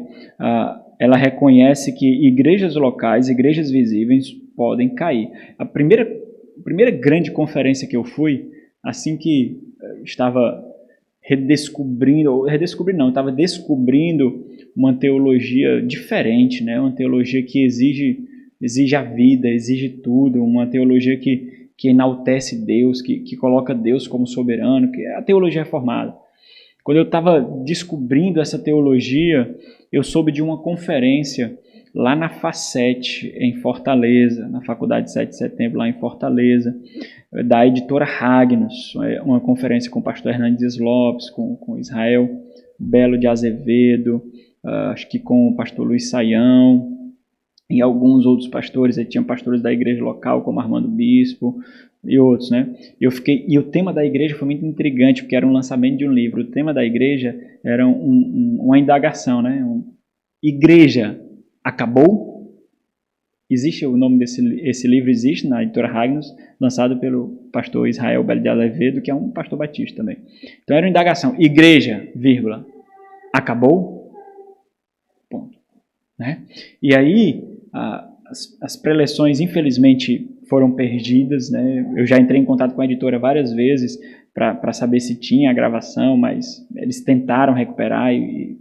ela reconhece que igrejas locais, igrejas visíveis, podem cair. A primeira grande conferência que eu fui, assim que estava estava descobrindo uma teologia diferente, né? Uma teologia que exige a vida, exige tudo, uma teologia que enaltece Deus, que coloca Deus como soberano, que é a teologia reformada. Quando eu estava descobrindo essa teologia, eu soube de uma conferência lá na FACET, em Fortaleza, na Faculdade 7 de Setembro, lá em Fortaleza, da editora Ragnos, uma conferência com o pastor Hernandes Lopes, com Israel Belo de Azevedo, acho que com o pastor Luiz Saião, e alguns outros pastores, tinham pastores da igreja local, como Armando Bispo, e outros, né? E o tema da igreja foi muito intrigante, porque era um lançamento de um livro. O tema da igreja era uma indagação, né? Igreja acabou? Existe o nome esse livro, existe na editora Ragnos, lançado pelo pastor Israel Belo de Azevedo, que é um pastor batista também. Então era uma indagação, igreja, vírgula, acabou? Ponto. Né? E aí, as preleções, infelizmente, foram perdidas, né? Eu já entrei em contato com a editora várias vezes para saber se tinha a gravação, mas eles tentaram recuperar e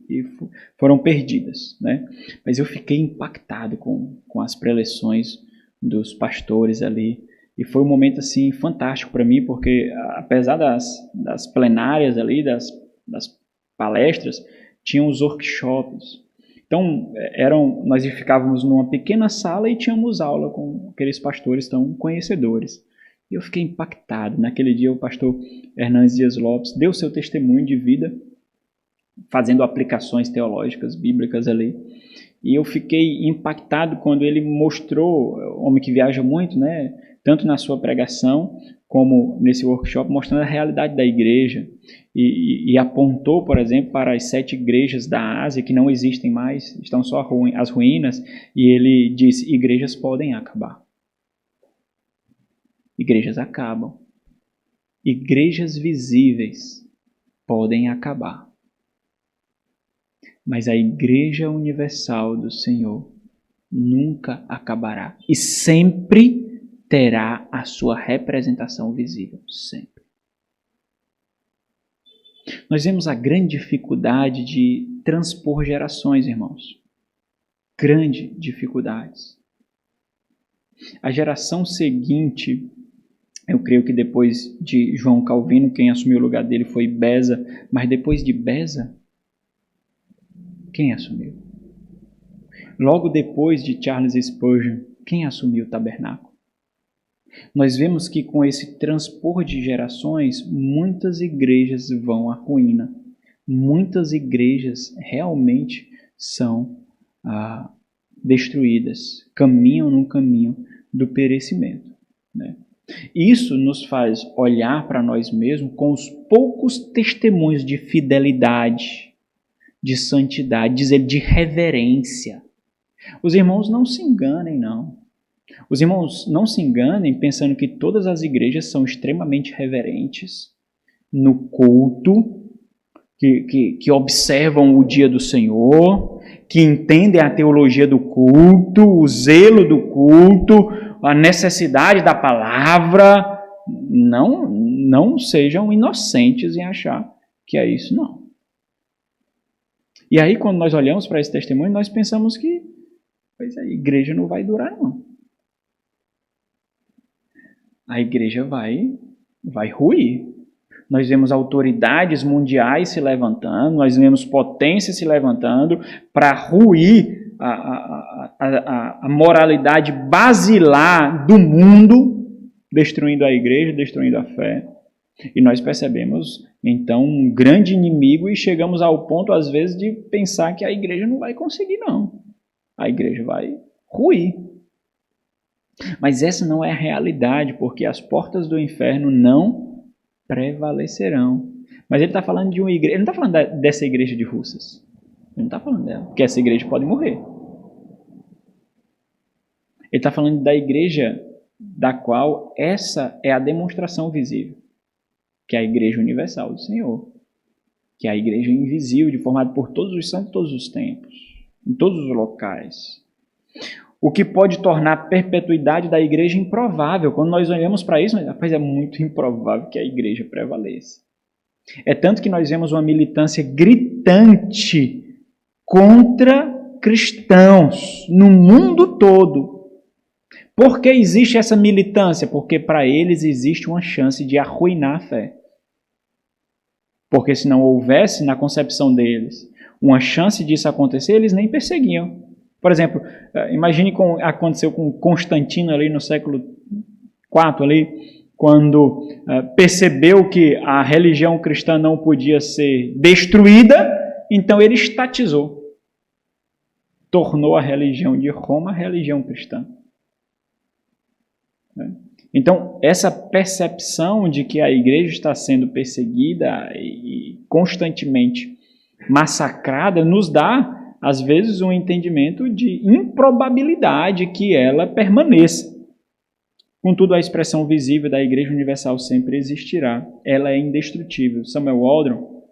foram perdidas, né? Mas eu fiquei impactado com as preleções dos pastores ali, e foi um momento assim fantástico para mim, porque apesar das plenárias ali, das palestras, tinham os workshops. Então, nós ficávamos numa pequena sala e tínhamos aula com aqueles pastores tão conhecedores. E eu fiquei impactado. Naquele dia, o pastor Hernandes Dias Lopes deu seu testemunho de vida, fazendo aplicações teológicas, bíblicas ali. E eu fiquei impactado quando ele mostrou, homem que viaja muito, né? tanto na sua pregação como nesse workshop, mostrando a realidade da igreja e apontou, por exemplo, para as 7 igrejas da Ásia que não existem mais, estão só as ruínas, e ele disse, igrejas podem acabar. Igrejas acabam. Igrejas visíveis podem acabar. Mas a Igreja Universal do Senhor nunca acabará. E sempre terá a sua representação visível. Sempre. Nós vemos a grande dificuldade de transpor gerações, irmãos. Grande dificuldades. A geração seguinte, eu creio que depois de João Calvino, quem assumiu o lugar dele foi Beza, mas depois de Beza, quem assumiu? Logo depois de Charles Spurgeon, quem assumiu o tabernáculo? Nós vemos que com esse transpor de gerações, muitas igrejas vão à ruína. Muitas igrejas realmente são destruídas, caminham no caminho do perecimento, né? Isso nos faz olhar para nós mesmos com os poucos testemunhos de fidelidade, de santidade, dizer de reverência. Os irmãos não se enganem, não. Os irmãos não se enganem pensando que todas as igrejas são extremamente reverentes no culto, que observam o dia do Senhor, que entendem a teologia do culto, o zelo do culto, a necessidade da palavra. Não sejam inocentes em achar que é isso, não. E aí, quando nós olhamos para esse testemunho, nós pensamos que a igreja não vai durar, não. A igreja vai ruir. Nós vemos autoridades mundiais se levantando, nós vemos potências se levantando para ruir a moralidade basilar do mundo, destruindo a igreja, destruindo a fé. E nós percebemos, então, um grande inimigo e chegamos ao ponto, às vezes, de pensar que a igreja não vai conseguir, não. A igreja vai ruir. Mas essa não é a realidade, porque as portas do inferno não prevalecerão. Mas ele está falando de uma igreja, ele não está falando dessa igreja de Russas. Ele não está falando dela, porque essa igreja pode morrer. Ele está falando da igreja da qual essa é a demonstração visível, que é a igreja universal do Senhor, que é a igreja invisível, formada por todos os santos, todos os tempos, em todos os locais. O que pode tornar a perpetuidade da igreja improvável. Quando nós olhamos para isso, rapaz, é muito improvável que a igreja prevaleça. É tanto que nós vemos uma militância gritante contra cristãos no mundo todo. Por que existe essa militância? Porque para eles existe uma chance de arruinar a fé. Porque se não houvesse na concepção deles uma chance disso acontecer, eles nem perseguiam. Por exemplo, imagine como aconteceu com Constantino ali no século IV, ali, quando percebeu que a religião cristã não podia ser destruída, então ele estatizou. Tornou a religião de Roma a religião cristã. Então, essa percepção de que a igreja está sendo perseguida e constantemente massacrada nos dá, às vezes, um entendimento de improbabilidade que ela permaneça. Contudo, a expressão visível da Igreja Universal sempre existirá. Ela é indestrutível. Samuel Waldron,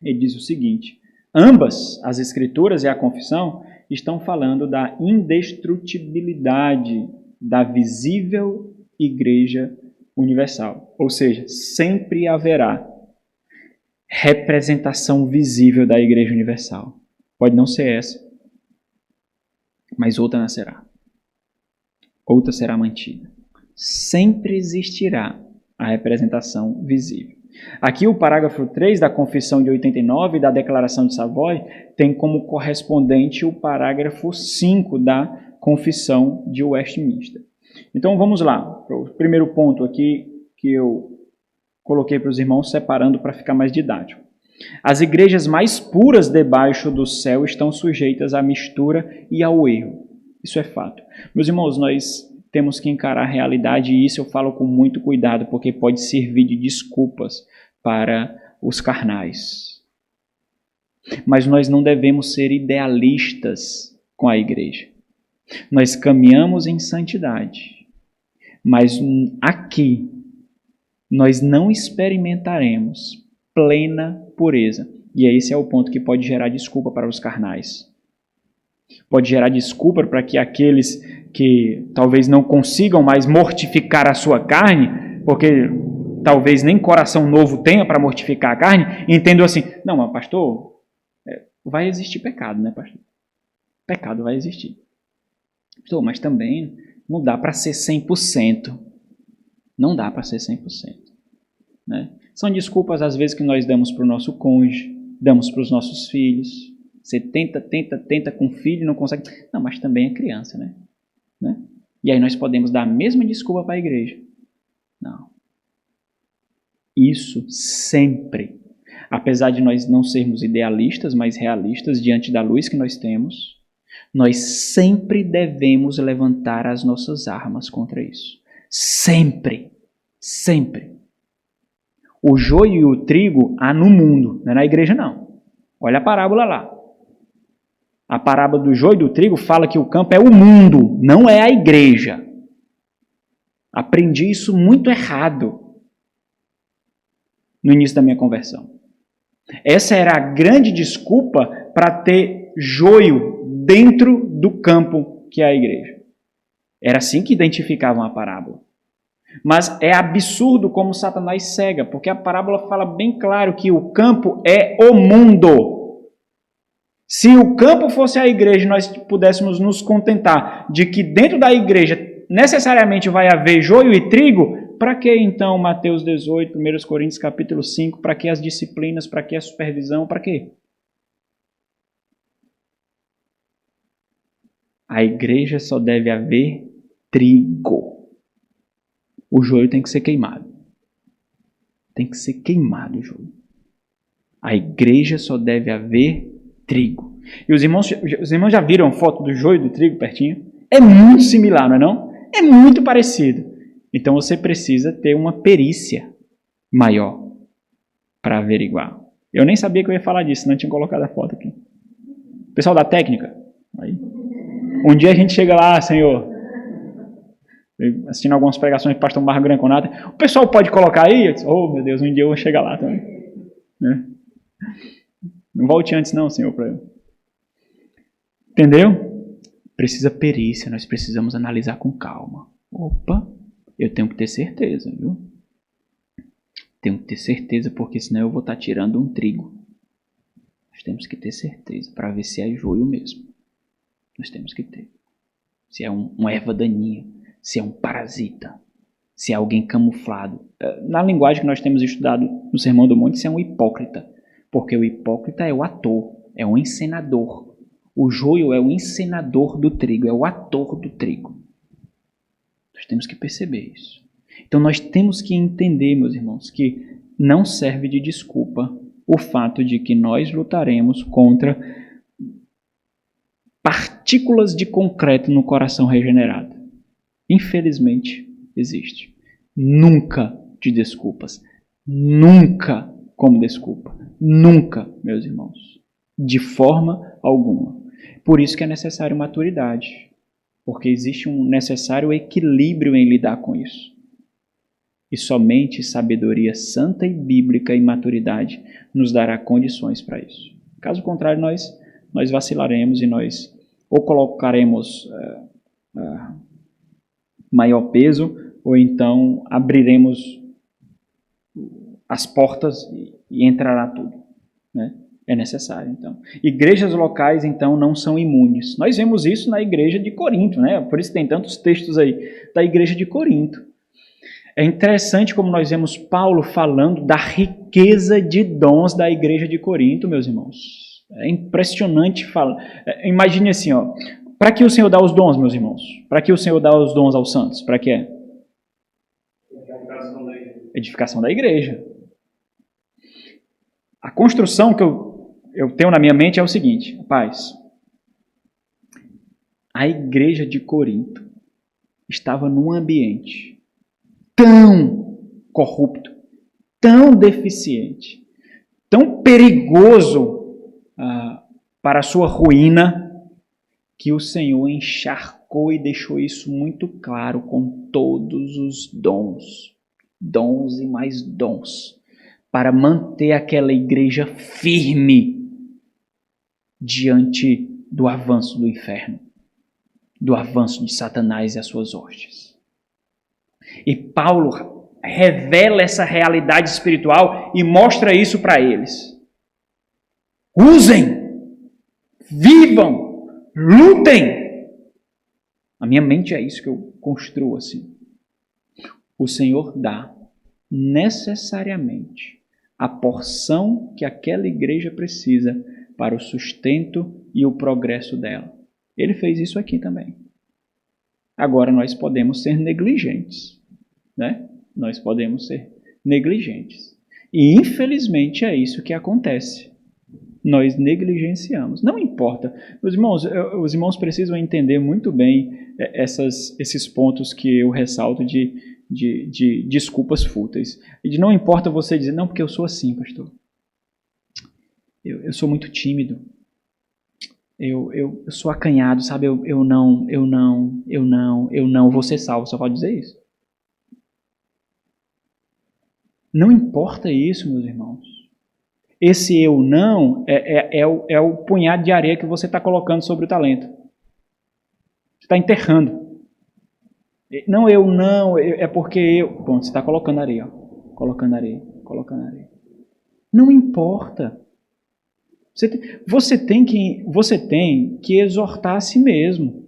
ele diz o seguinte: ambas, as Escrituras e a Confissão, estão falando da indestrutibilidade da visível Igreja Universal. Ou seja, sempre haverá representação visível da Igreja Universal. Pode não ser essa, mas outra nascerá. Outra será mantida. Sempre existirá a representação visível. Aqui o parágrafo 3 da Confissão de 89 e da Declaração de Savoy tem como correspondente o parágrafo 5 da Confissão de Westminster. Então vamos lá, o primeiro ponto aqui que eu coloquei para os irmãos separando para ficar mais didático. As igrejas mais puras debaixo do céu estão sujeitas à mistura e ao erro. Isso é fato. Meus irmãos, nós temos que encarar a realidade, e isso eu falo com muito cuidado, porque pode servir de desculpas para os carnais. Mas nós não devemos ser idealistas com a igreja. Nós caminhamos em santidade, mas aqui nós não experimentaremos plena pureza. E esse é o ponto que pode gerar desculpa para os carnais. Pode gerar desculpa para que aqueles que talvez não consigam mais mortificar a sua carne, porque talvez nem coração novo tenha para mortificar a carne, entendam assim, não, mas pastor, vai existir pecado, né, pastor? Pecado vai existir. Pastor, mas também não dá para ser 100%. Não dá para ser 100%. Né? São desculpas, às vezes, que nós damos para o nosso cônjuge, damos para os nossos filhos. Você tenta com o filho e não consegue. Não, mas também é criança, né? E aí nós podemos dar a mesma desculpa para a igreja. Não. Isso sempre, apesar de nós não sermos idealistas, mas realistas diante da luz que nós temos, nós sempre devemos levantar as nossas armas contra isso. Sempre. Sempre. O joio e o trigo há no mundo, não é na igreja não. Olha a parábola lá. A parábola do joio e do trigo fala que o campo é o mundo, não é a igreja. Aprendi isso muito errado no início da minha conversão. Essa era a grande desculpa para ter joio dentro do campo que é a igreja. Era assim que identificavam a parábola. Mas é absurdo como Satanás cega, porque a parábola fala bem claro que o campo é o mundo. Se o campo fosse a igreja, nós pudéssemos nos contentar de que dentro da igreja necessariamente vai haver joio e trigo, para que então Mateus 18, 1 Coríntios capítulo 5, para que as disciplinas, para que a supervisão, para quê? A igreja só deve haver trigo. O joio tem que ser queimado. Tem que ser queimado o joio. A igreja só deve haver trigo. E os irmãos já viram a foto do joio e do trigo pertinho? É muito similar, não é não? É muito parecido. Então você precisa ter uma perícia maior para averiguar. Eu nem sabia que eu ia falar disso, não tinha colocado a foto aqui. Pessoal da técnica, aí. Um dia a gente chega lá, Senhor, assistindo algumas pregações do pastor Marco Granconata, o pessoal pode colocar aí? Eu disse, oh meu Deus, um dia eu vou chegar lá também. Não volte antes não, Senhor, para eu. Entendeu? Precisa perícia, nós precisamos analisar com calma. Opa, eu tenho que ter certeza, viu? Tenho que ter certeza, porque senão eu vou estar tirando um trigo. Nós temos que ter certeza, para ver se é joio mesmo. Nós temos que ter. Se é uma erva daninha, se é um parasita, se é alguém camuflado. Na linguagem que nós temos estudado no Sermão do Monte, se é um hipócrita. Porque o hipócrita é o ator, é o encenador. O joio é o encenador do trigo, é o ator do trigo. Nós temos que perceber isso. Então nós temos que entender, meus irmãos, que não serve de desculpa o fato de que nós lutaremos contra partículas de concreto no coração regenerado. Infelizmente, existe. Nunca de desculpas. Nunca como desculpa. Nunca, meus irmãos. De forma alguma. Por isso que é necessário maturidade. Porque existe um necessário equilíbrio em lidar com isso. E somente sabedoria santa e bíblica e maturidade nos dará condições para isso. Caso contrário, nós vacilaremos e nós ou colocaremos maior peso, ou então abriremos as portas e entrará tudo. Né? É necessário, então. Igrejas locais, então, não são imunes. Nós vemos isso na igreja de Corinto, né? Por isso tem tantos textos aí da igreja de Corinto. É interessante como nós vemos Paulo falando da riqueza de dons da igreja de Corinto, meus irmãos. É impressionante falar. Imagine assim, ó. Para que o Senhor dá os dons, meus irmãos? Para que o Senhor dá os dons aos santos? Para quê? Edificação da igreja. A construção que eu tenho na minha mente é o seguinte, rapaz. A igreja de Corinto estava num ambiente tão corrupto, tão deficiente, tão perigoso para a sua ruína, que o Senhor encharcou e deixou isso muito claro com todos os dons e mais dons, para manter aquela igreja firme diante do avanço do inferno, do avanço de Satanás e as suas hostes. E Paulo revela essa realidade espiritual e mostra isso para eles. Usem, vivam, lutem. A minha mente é isso que eu construo assim. O Senhor dá necessariamente a porção que aquela igreja precisa para o sustento e o progresso dela. Ele fez isso aqui também. Agora nós podemos ser negligentes, né? Nós podemos ser negligentes. E infelizmente é isso que acontece. Nós negligenciamos. Não importa. Os irmãos precisam entender muito bem esses pontos que eu ressalto de desculpas fúteis. E de não importa você dizer, não, porque eu sou assim, pastor. Eu sou muito tímido. Eu sou acanhado, sabe? Eu não vou ser salvo. Só pode dizer isso. Não importa isso, meus irmãos. Esse eu não é o punhado de areia que você está colocando sobre o talento. Você está enterrando. Não, eu não, é porque eu... Bom, você está colocando areia, ó. Colocando areia. Não importa. Você tem que exortar a si mesmo.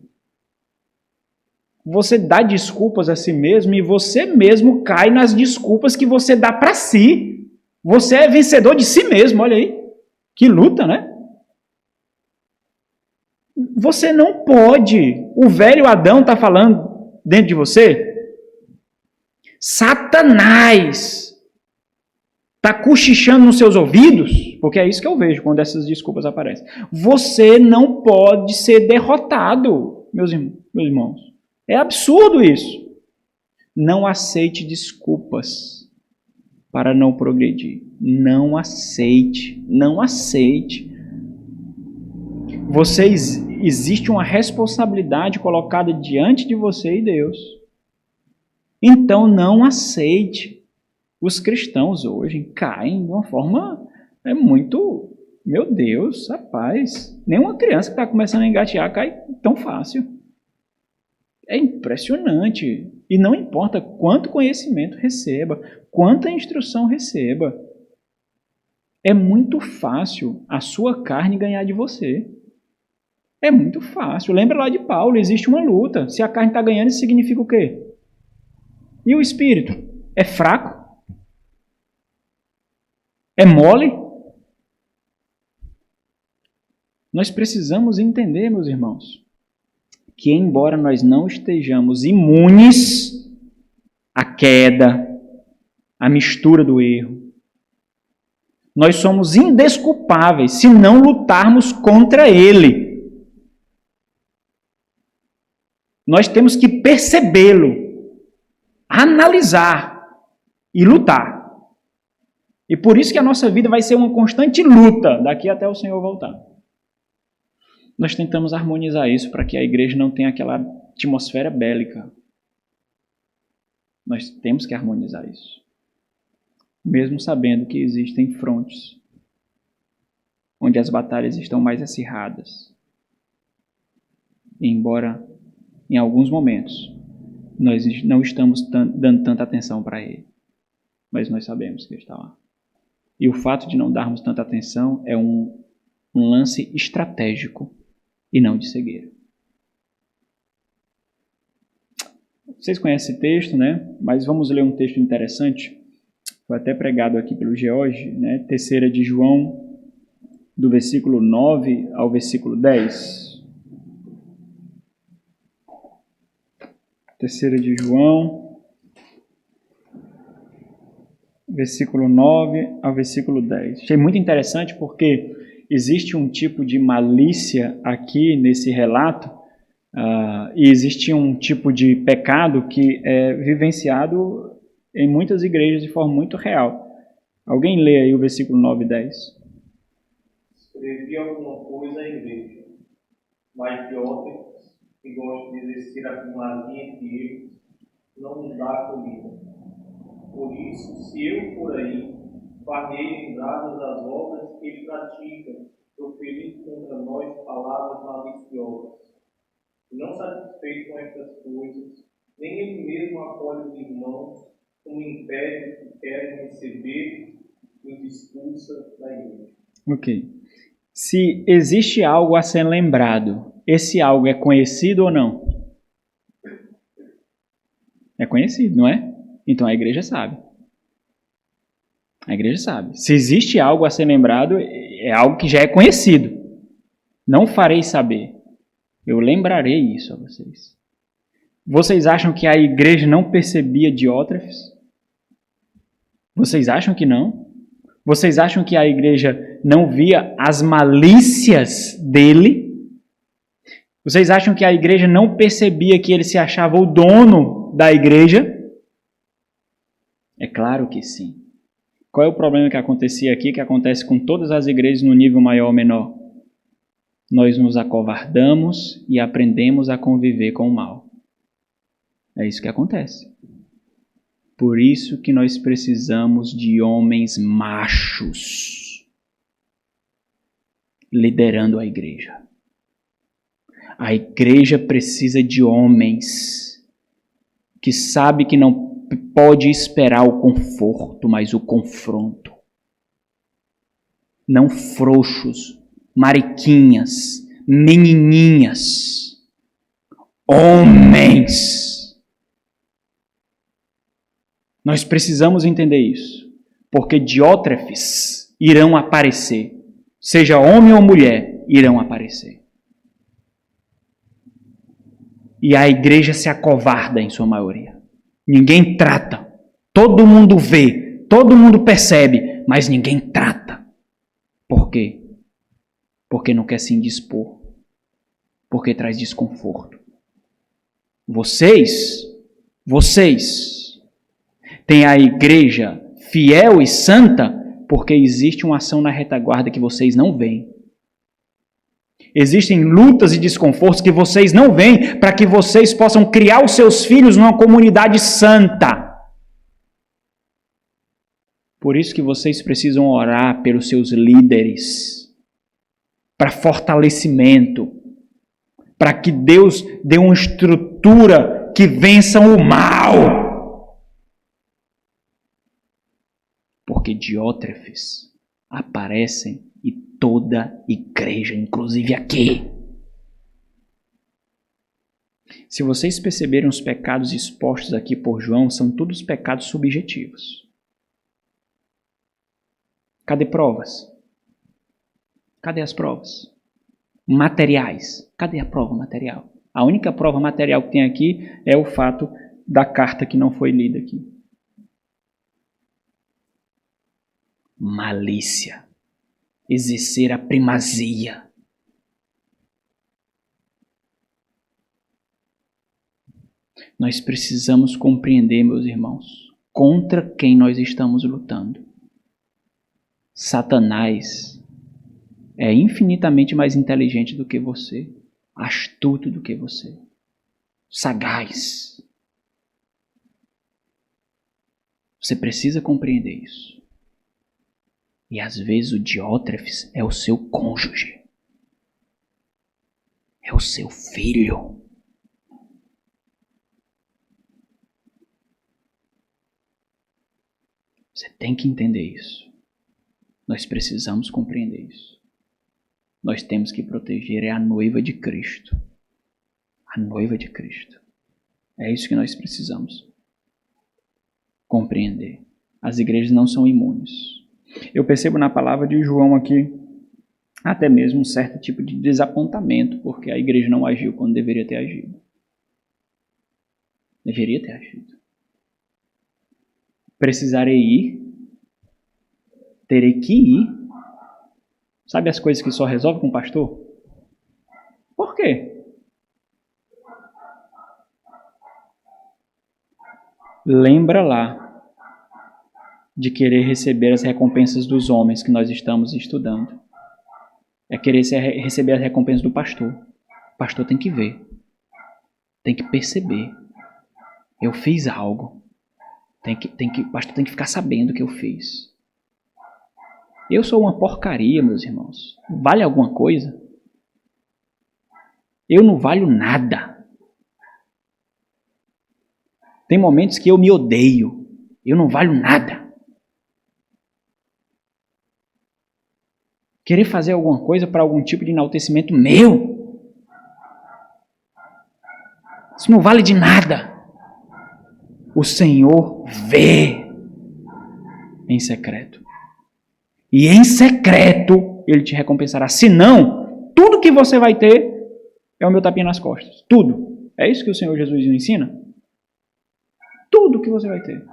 Você dá desculpas a si mesmo e você mesmo cai nas desculpas que você dá para si. Você é vencedor de si mesmo, olha aí. Que luta, né? Você não pode. O velho Adão está falando dentro de você. Satanás está cochichando nos seus ouvidos, porque é isso que eu vejo quando essas desculpas aparecem. Você não pode ser derrotado, meus irmãos. É absurdo isso. Não aceite desculpas para não progredir. Não aceite. Existe uma responsabilidade colocada diante de você e Deus. Então não aceite. Os cristãos hoje caem de uma forma muito... Meu Deus, rapaz. Nenhuma criança que está começando a engatear cai tão fácil. É impressionante. E não importa quanto conhecimento receba, quanta instrução receba. É muito fácil a sua carne ganhar de você. É muito fácil. Lembra lá de Paulo, existe uma luta. Se a carne está ganhando, isso significa o quê? E o espírito? É fraco? É mole? Nós precisamos entender, meus irmãos, que embora nós não estejamos imunes à queda, à mistura do erro, nós somos indesculpáveis se não lutarmos contra ele. Nós temos que percebê-lo, analisar e lutar. E por isso que a nossa vida vai ser uma constante luta daqui até o Senhor voltar. Nós tentamos harmonizar isso para que a igreja não tenha aquela atmosfera bélica. Nós temos que harmonizar isso. Mesmo sabendo que existem frontes onde as batalhas estão mais acirradas. E embora em alguns momentos nós não estamos dando tanta atenção para ele, mas nós sabemos que ele está lá. E o fato de não darmos tanta atenção é um lance estratégico e não de cegueira. Vocês conhecem esse texto, né? Mas vamos ler um texto interessante. Foi até pregado aqui pelo George, né? 3 de João, do versículo 9 ao versículo 10. 3 de João, versículo 9 ao versículo 10. Achei muito interessante porque existe um tipo de malícia aqui nesse relato E existe um tipo de pecado que é vivenciado em muitas igrejas de forma muito real. Alguém lê aí o versículo 9 e 10. Escrevi alguma coisa à igreja, mas Diótrefes, que gosta de exercer a primazia entre eles, não nos dá acolhida. Por isso, se eu por aí farei lembradas das obras que ele pratica, proferindo contra nós palavras maliciosas. Não satisfeito com estas coisas, nem ele mesmo acolhe os irmãos, como impede os que querem receber e os expulsa da igreja. Ok. Se existe algo a ser lembrado, esse algo é conhecido ou não? É conhecido, não é? Então a igreja sabe. A igreja sabe. Se existe algo a ser lembrado, é algo que já é conhecido. Não farei saber. Eu lembrarei isso a vocês. Vocês acham que a igreja não percebia Diótrefes? Vocês acham que não? Vocês acham que a igreja não via as malícias dele? Vocês acham que a igreja não percebia que ele se achava o dono da igreja? É claro que sim. Qual é o problema que acontecia aqui, que acontece com todas as igrejas no nível maior ou menor? Nós nos acovardamos e aprendemos a conviver com o mal. É isso que acontece. Por isso que nós precisamos de homens machos liderando a igreja. A igreja precisa de homens que sabe que não pode esperar o conforto, mas o confronto. Não frouxos, mariquinhas, menininhas. Homens. Nós precisamos entender isso. Porque Diótrefes irão aparecer. Seja homem ou mulher, irão aparecer. E a igreja se acovarda em sua maioria. Ninguém trata. Todo mundo vê, todo mundo percebe, mas ninguém trata. Por quê? Porque não quer se indispor. Porque traz desconforto. Vocês têm a igreja fiel e santa porque existe uma ação na retaguarda que vocês não veem. Existem lutas e desconfortos que vocês não veem para que vocês possam criar os seus filhos numa comunidade santa. Por isso que vocês precisam orar pelos seus líderes, para fortalecimento, para que Deus dê uma estrutura que vença o mal. Porque Diótrefes aparecem e toda igreja, inclusive aqui. Se vocês perceberem os pecados expostos aqui por João, são todos pecados subjetivos. Cadê provas? Cadê as provas? Materiais. Cadê a prova material? A única prova material que tem aqui é o fato da carta que não foi lida aqui. Malícia. Exercer a primazia. Nós precisamos compreender, meus irmãos, contra quem nós estamos lutando. Satanás é infinitamente mais inteligente do que você, astuto do que você, sagaz. Você precisa compreender isso. E às vezes o Diótrefes é o seu cônjuge, é o seu filho. Você tem que entender isso. Nós precisamos compreender isso. Nós temos que proteger a noiva de Cristo. A noiva de Cristo. É isso que nós precisamos compreender. As igrejas não são imunes. Eu percebo na palavra de João aqui até mesmo um certo tipo de desapontamento, porque a igreja não agiu quando deveria ter agido. Deveria ter agido. Precisarei ir. Terei que ir. Sabe as coisas que só resolve com o pastor? Por quê? lembra lá de querer receber as recompensas dos homens que nós estamos estudando. É querer receber as recompensas do pastor. O pastor tem que ver, tem que perceber. Eu fiz algo. O pastor tem que ficar sabendo o que eu fiz. Eu sou uma porcaria, meus irmãos. Vale alguma coisa? Eu não valho nada. Tem momentos que eu me odeio. Eu não valho nada. Querer fazer alguma coisa para algum tipo de enaltecimento meu. Isso não vale de nada. O Senhor vê em secreto. E em secreto Ele te recompensará. Se não, tudo que você vai ter é o meu tapinha nas costas. Tudo. É isso que o Senhor Jesus nos ensina? Tudo que você vai ter.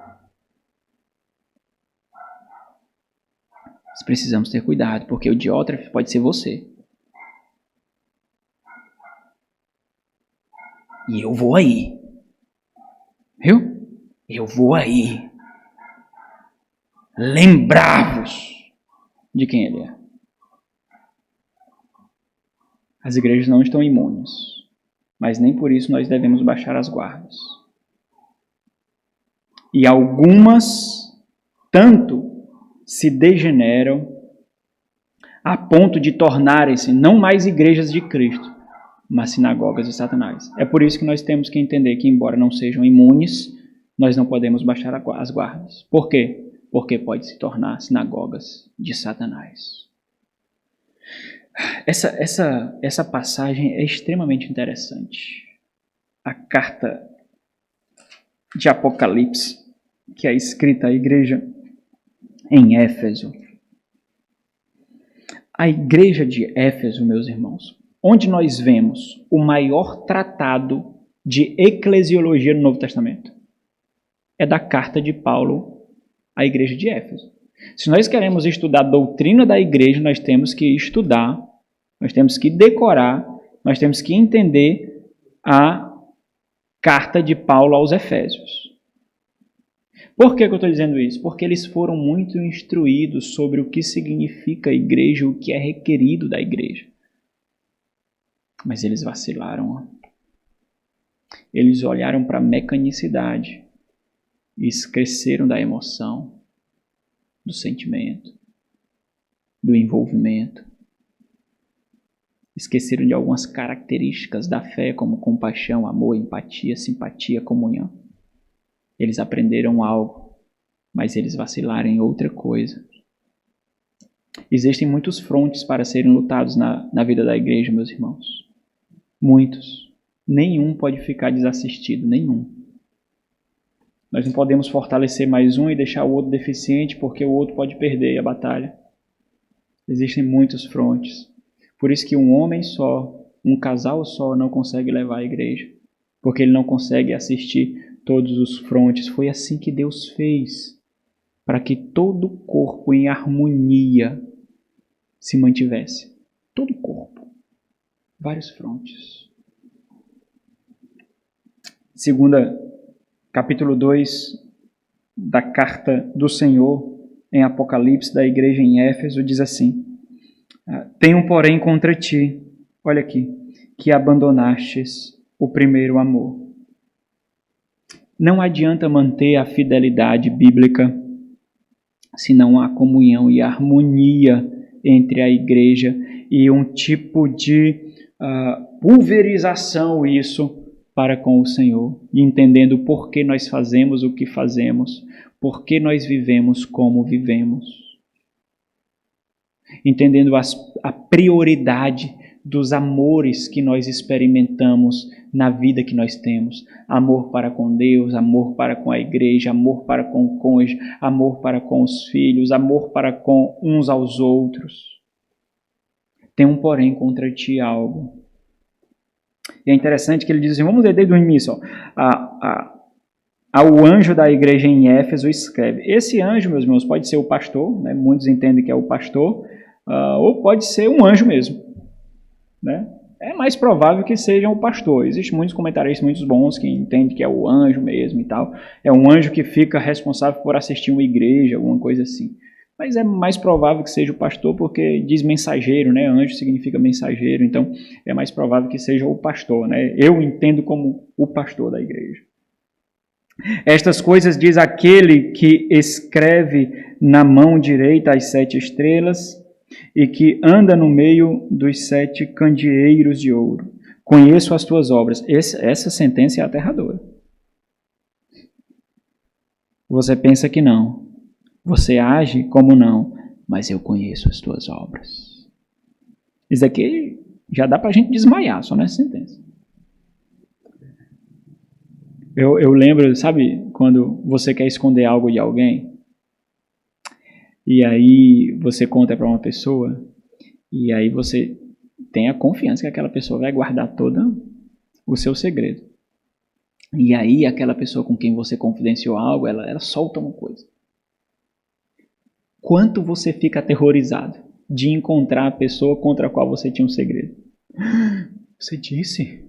Nós precisamos ter cuidado, porque o diótrefes pode ser você. E eu vou aí. Viu? Eu vou aí. Lembrar-vos de quem ele é. As igrejas não estão imunes, mas nem por isso nós devemos baixar as guardas. E algumas tanto se degeneram a ponto de tornarem-se não mais igrejas de Cristo, mas sinagogas de Satanás. É por isso que nós temos que entender que, embora não sejam imunes, nós não podemos baixar as guardas. Por quê? Porque pode se tornar sinagogas de Satanás. Essa passagem é extremamente interessante. A carta de Apocalipse, que é escrita à igreja em Éfeso. A igreja de Éfeso, meus irmãos, onde nós vemos o maior tratado de eclesiologia no Novo Testamento, é da carta de Paulo à igreja de Éfeso. Se nós queremos estudar a doutrina da igreja, nós temos que estudar, nós temos que decorar, nós temos que entender a carta de Paulo aos Efésios. Por que eu estou dizendo isso? Porque eles foram muito instruídos sobre o que significa a igreja, o que é requerido da igreja. Mas eles vacilaram. Eles olharam para a mecanicidade e esqueceram da emoção, do sentimento, do envolvimento. Esqueceram de algumas características da fé, como compaixão, amor, empatia, simpatia, comunhão. Eles aprenderam algo, mas eles vacilaram em outra coisa. Existem muitos frontes para serem lutados na vida da igreja, meus irmãos. Muitos. Nenhum pode ficar desassistido, nenhum. Nós não podemos fortalecer mais um e deixar o outro deficiente, porque o outro pode perder a batalha. Existem muitos frontes. Por isso que um homem só, um casal só não consegue levar a igreja, porque ele não consegue assistir todos os frontes. Foi assim que Deus fez, para que todo o corpo em harmonia se mantivesse. Todo o corpo. Vários frontes. Capítulo 2 da carta do Senhor em Apocalipse da igreja em Éfeso diz assim: tenho, porém, contra ti, olha aqui, que abandonastes o primeiro amor. Não adianta manter a fidelidade bíblica se não há comunhão e harmonia entre a igreja e um tipo de pulverização isso para com o Senhor, e entendendo por que nós fazemos o que fazemos, por que nós vivemos como vivemos. Entendendo a prioridade dos amores que nós experimentamos na vida que nós temos. Amor para com Deus, amor para com a igreja, amor para com o cônjuge, amor para com os filhos, amor para com uns aos outros. Tenho, porém, contra ti algo. E é interessante que ele diz assim, vamos ler desde o início. Ao anjo da igreja em Éfeso escreve. Esse anjo, meus irmãos, pode ser o pastor, né? Muitos entendem que é o pastor, ou pode ser um anjo mesmo. Né? é mais provável que seja o pastor. Existem muitos comentaristas muito bons que entendem que é o anjo mesmo e tal. É um anjo que fica responsável por assistir uma igreja, alguma coisa assim. Mas é mais provável que seja o pastor, porque diz mensageiro, né? Anjo significa mensageiro, então é mais provável que seja o pastor, né? Eu entendo como o pastor da igreja. Estas coisas diz aquele que escreve na mão direita as 7 estrelas e que anda no meio dos 7 candeeiros de ouro. Conheço as tuas obras. Essa sentença é aterradora. Você pensa que não. Você age como não, mas eu conheço as tuas obras. Isso aqui já dá para a gente desmaiar só nessa sentença. Eu lembro, sabe, quando você quer esconder algo de alguém, e aí você conta para uma pessoa, e aí você tem a confiança que aquela pessoa vai guardar todo o seu segredo. E aí aquela pessoa com quem você confidenciou algo, ela solta uma coisa. Quanto você fica aterrorizado de encontrar a pessoa contra a qual você tinha um segredo? Você disse?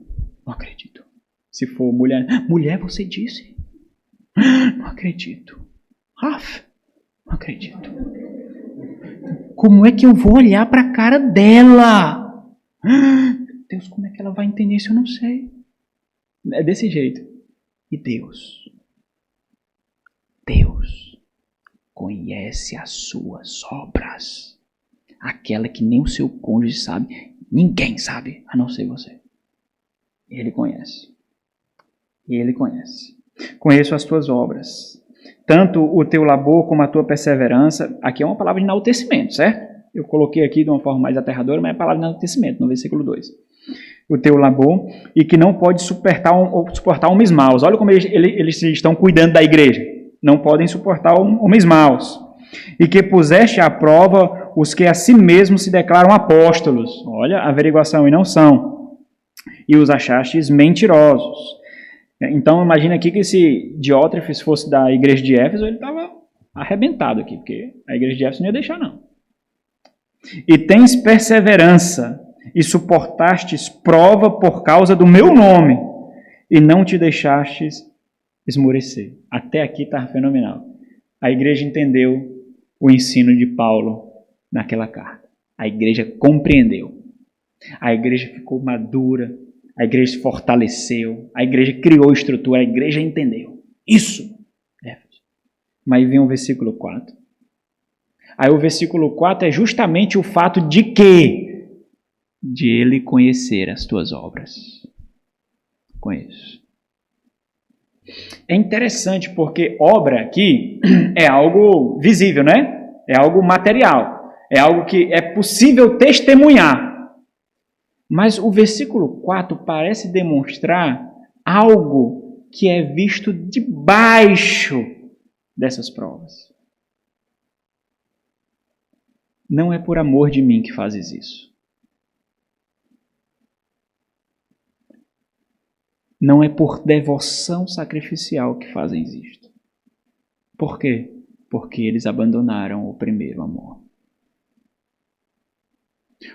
Não acredito. Se for mulher, mulher, você disse? Não acredito. Não acredito. Como é que eu vou olhar para a cara dela? Deus, como é que ela vai entender isso? Eu não sei. É desse jeito. E Deus conhece as suas obras. Aquela que nem o seu cônjuge sabe, ninguém sabe, a não ser você. Ele conhece. Ele conhece. Conheço as tuas obras. Tanto o teu labor como a tua perseverança. Aqui é uma palavra de enaltecimento, certo? Eu coloquei aqui de uma forma mais aterradora, mas é a palavra de enaltecimento, no versículo 2. O teu labor, e que não pode suportar homens maus. Olha como eles estão cuidando da igreja. Não podem suportar homens maus. E que puseste à prova os que a si mesmos se declaram apóstolos. Olha, averiguação, e não são. E os achastes mentirosos. Então, imagina aqui que se Diótrefes fosse da igreja de Éfeso, ele estava arrebentado aqui, porque a igreja de Éfeso não ia deixar, não. E tens perseverança, e suportastes prova por causa do meu nome, e não te deixastes esmorecer. Até aqui está fenomenal. A igreja entendeu o ensino de Paulo naquela carta. A igreja compreendeu. A igreja ficou madura. A igreja se fortaleceu. A igreja criou estrutura. A igreja entendeu. Isso. Mas vem o versículo 4. Aí o versículo 4 é justamente o fato de que? De ele conhecer as tuas obras. Conheço. É interessante porque obra aqui é algo visível, né? É algo material. É algo que é possível testemunhar. Mas o versículo 4 parece demonstrar algo que é visto debaixo dessas provas. Não é por amor de mim que fazes isso. Não é por devoção sacrificial que fazem isto. Por quê? Porque eles abandonaram o primeiro amor.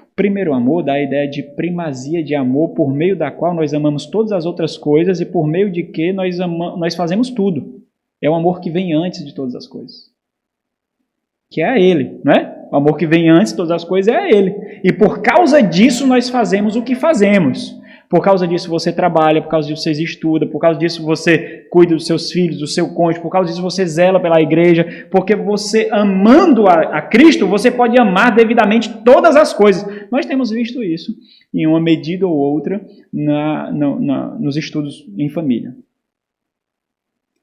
O primeiro amor dá a ideia de primazia de amor por meio da qual nós amamos todas as outras coisas e por meio de que nós fazemos tudo. É o amor que vem antes de todas as coisas. Que é a Ele, não é? O amor que vem antes de todas as coisas é a Ele. E por causa disso nós fazemos o que fazemos. Por causa disso você trabalha, por causa disso você estuda, por causa disso você cuida dos seus filhos, do seu cônjuge, por causa disso você zela pela igreja, porque você amando a Cristo, você pode amar devidamente todas as coisas. Nós temos visto isso em uma medida ou outra nos estudos em família.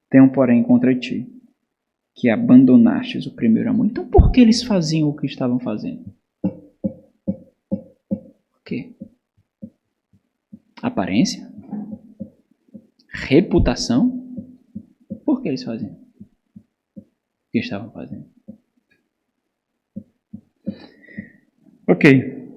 Tenho, porém, contra ti, que abandonastes o primeiro amor. Então por que eles faziam o que estavam fazendo? Por quê? Aparência? Reputação? Por que eles faziam o que estavam fazendo? Ok.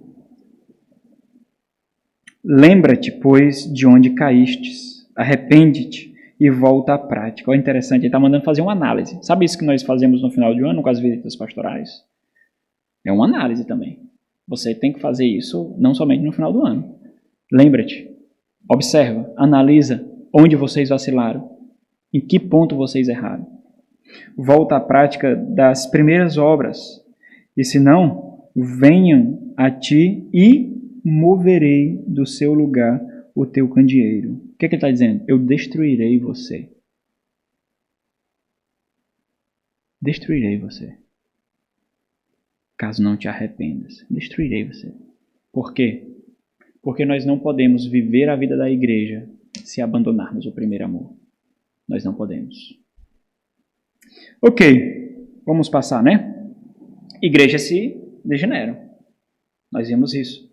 Lembra-te, pois, de onde caístes. Arrepende-te e volta à prática. Olha, interessante, ele está mandando fazer uma análise. Sabe isso que nós fazemos no final de ano com as visitas pastorais? É uma análise também. Você tem que fazer isso não somente no final do ano. Lembra-te, observa, analisa onde vocês vacilaram, em que ponto vocês erraram. Volta à prática das primeiras obras, e se não, venham a ti e moverei do seu lugar o teu candeeiro. O que ele está dizendo? Eu destruirei você. Destruirei você. Caso não te arrependas, destruirei você. Por quê? Porque nós não podemos viver a vida da igreja se abandonarmos o primeiro amor. Nós não podemos. Ok, vamos passar, né? Igrejas se degeneram. Nós vimos isso.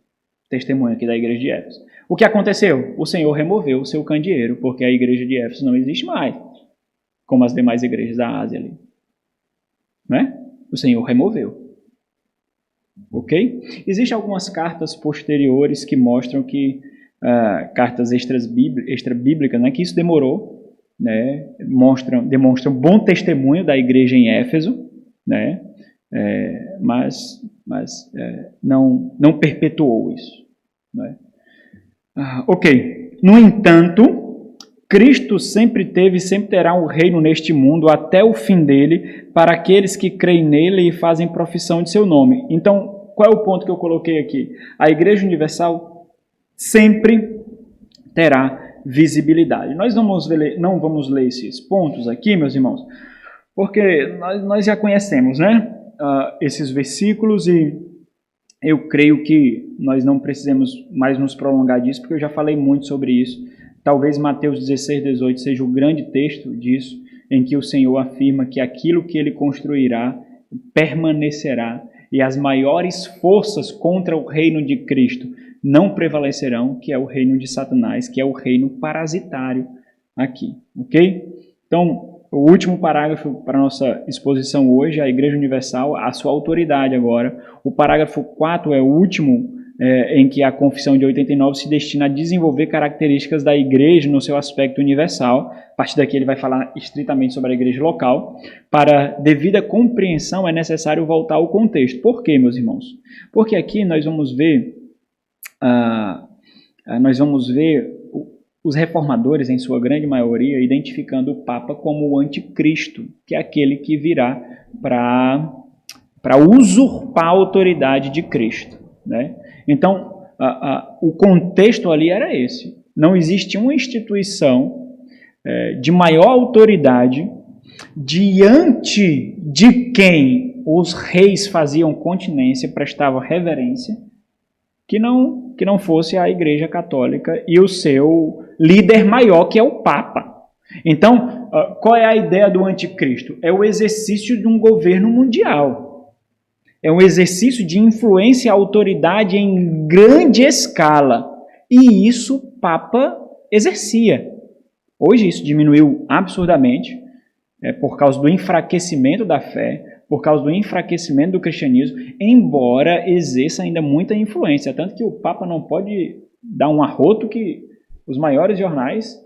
Testemunho aqui da igreja de Éfeso. O que aconteceu? O Senhor removeu o seu candeeiro, porque a igreja de Éfeso não existe mais, como as demais igrejas da Ásia ali. Né? O Senhor removeu. Ok? Existem algumas cartas posteriores que mostram que, cartas extra-bíblicas, né, que isso demorou, né, demonstram bom testemunho da igreja em Éfeso, né, mas não perpetuou isso. Né? Ok. No entanto, Cristo sempre teve e sempre terá um reino neste mundo até o fim dele, para aqueles que creem nele e fazem profissão de seu nome. Então, qual é o ponto que eu coloquei aqui? A Igreja Universal sempre terá visibilidade. Nós não vamos ler esses pontos aqui, meus irmãos, porque nós já conhecemos, né, esses versículos, e eu creio que nós não precisamos mais nos prolongar disso, porque eu já falei muito sobre isso. Talvez Mateus 16, 18 seja o grande texto disso, em que o Senhor afirma que aquilo que ele construirá permanecerá, e as maiores forças contra o reino de Cristo não prevalecerão, que é o reino de Satanás, que é o reino parasitário aqui, ok? Então, o último parágrafo para a nossa exposição hoje, a Igreja Universal, a sua autoridade agora. O parágrafo 4 é o último, em que a Confissão de 89 se destina a desenvolver características da igreja no seu aspecto universal. A partir daqui ele vai falar estritamente sobre a igreja local. Para devida compreensão é necessário voltar ao contexto. Por quê, meus irmãos? Porque aqui nós vamos ver os reformadores, em sua grande maioria, identificando o Papa como o anticristo, que é aquele que virá para usurpar a autoridade de Cristo, né? Então, o contexto ali era esse. Não existia uma instituição de maior autoridade diante de quem os reis faziam continência, prestavam reverência, que não fosse a Igreja Católica e o seu líder maior, que é o Papa. Então, qual é a ideia do anticristo? É o exercício de um governo mundial. É um exercício de influência e autoridade em grande escala. E isso o Papa exercia. Hoje isso diminuiu absurdamente, por causa do enfraquecimento da fé, por causa do enfraquecimento do cristianismo, embora exerça ainda muita influência. Tanto que o Papa não pode dar um arroto que os maiores jornais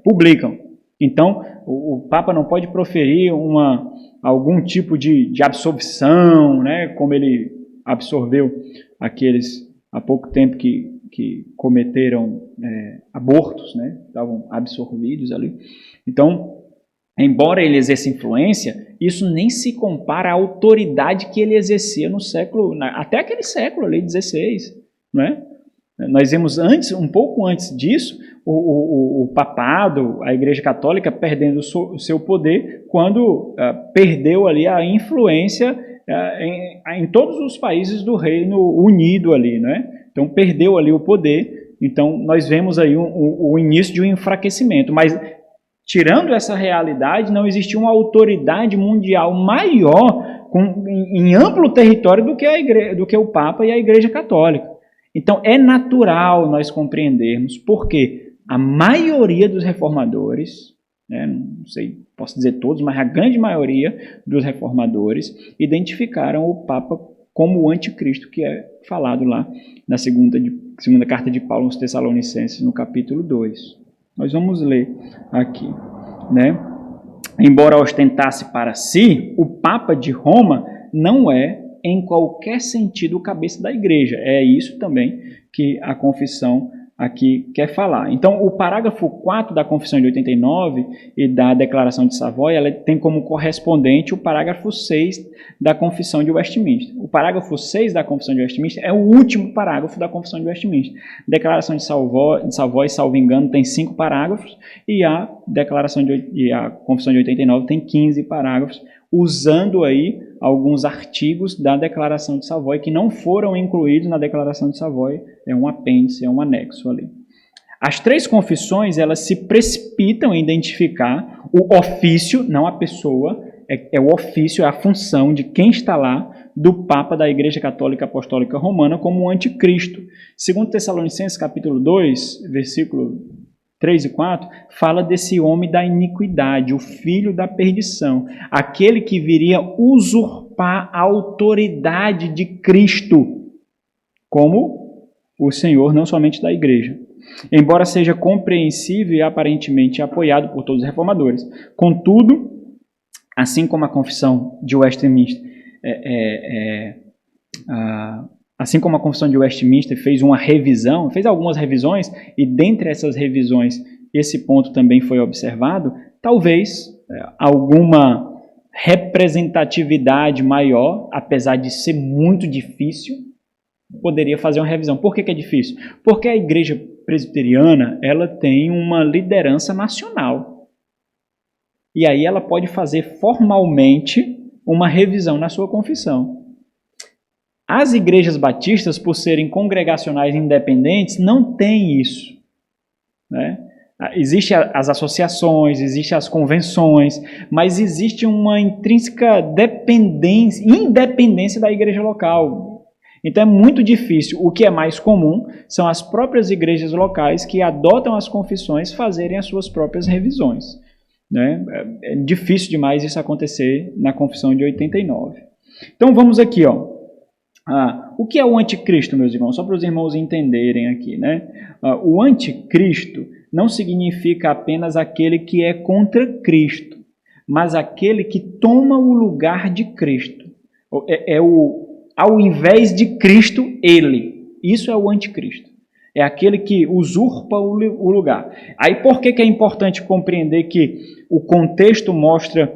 publicam. Então, o Papa não pode proferir algum tipo de absolvição, né, como ele absolveu aqueles há pouco tempo que cometeram abortos, né, estavam absorvidos ali. Então, embora ele exerça influência, isso nem se compara à autoridade que ele exercia no século, até aquele século ali, 16, né? Nós vemos um pouco antes disso, o papado, a Igreja Católica perdendo o seu poder quando perdeu ali a influência em todos os países do Reino Unido ali, né? Então perdeu ali o poder. Então nós vemos aí o início de um enfraquecimento, mas tirando essa realidade, não existia uma autoridade mundial maior em amplo território do que o Papa e a Igreja Católica. Então é natural nós compreendermos porque a maioria dos reformadores, né, não sei, posso dizer todos, mas a grande maioria dos reformadores identificaram o Papa como o anticristo, que é falado lá na segunda carta de Paulo aos Tessalonicenses, no capítulo 2. Nós vamos ler aqui, né? Embora ostentasse para si, o Papa de Roma não é, em qualquer sentido, o cabeça da igreja. É isso também que a confissão aqui quer falar. Então, o parágrafo 4 da Confissão de 89 e da Declaração de Savoy, ela tem como correspondente o parágrafo 6 da Confissão de Westminster. O parágrafo 6 da Confissão de Westminster é o último parágrafo da Confissão de Westminster. A Declaração de Savoy, salvo engano, tem 5 parágrafos e a Confissão de 89 tem 15 parágrafos, usando aí alguns artigos da Declaração de Savoy que não foram incluídos na Declaração de Savoy, é um apêndice, é um anexo ali. As 3 confissões, elas se precipitam em identificar o ofício, não a pessoa, é o ofício, é a função de quem está lá, do Papa da Igreja Católica Apostólica Romana como o anticristo. Segundo Tessalonicenses capítulo 2, versículo 3 e 4, fala desse homem da iniquidade, o filho da perdição, aquele que viria usurpar a autoridade de Cristo, como o Senhor, não somente da igreja. Embora seja compreensível e aparentemente apoiado por todos os reformadores. Contudo, assim como a Confissão de Westminster assim como a Confissão de Westminster fez uma revisão, fez algumas revisões, e dentre essas revisões esse ponto também foi observado, talvez alguma representatividade maior, apesar de ser muito difícil, poderia fazer uma revisão. Por que é difícil? Porque a igreja presbiteriana, ela tem uma liderança nacional. E aí ela pode fazer formalmente uma revisão na sua confissão. As igrejas batistas, por serem congregacionais independentes, não têm isso, né? Existem as associações, existem as convenções, mas existe uma intrínseca independência da igreja local. Então é muito difícil. O que é mais comum são as próprias igrejas locais que adotam as confissões fazerem as suas próprias revisões, né? É difícil demais isso acontecer na Confissão de 89. Então vamos aqui, ó. O que é o anticristo, meus irmãos? Só para os irmãos entenderem aqui, né? O anticristo não significa apenas aquele que é contra Cristo, mas aquele que toma o lugar de Cristo. Ao invés de Cristo, ele. Isso é o anticristo. É aquele que usurpa o lugar. Aí por que é importante compreender que o contexto mostra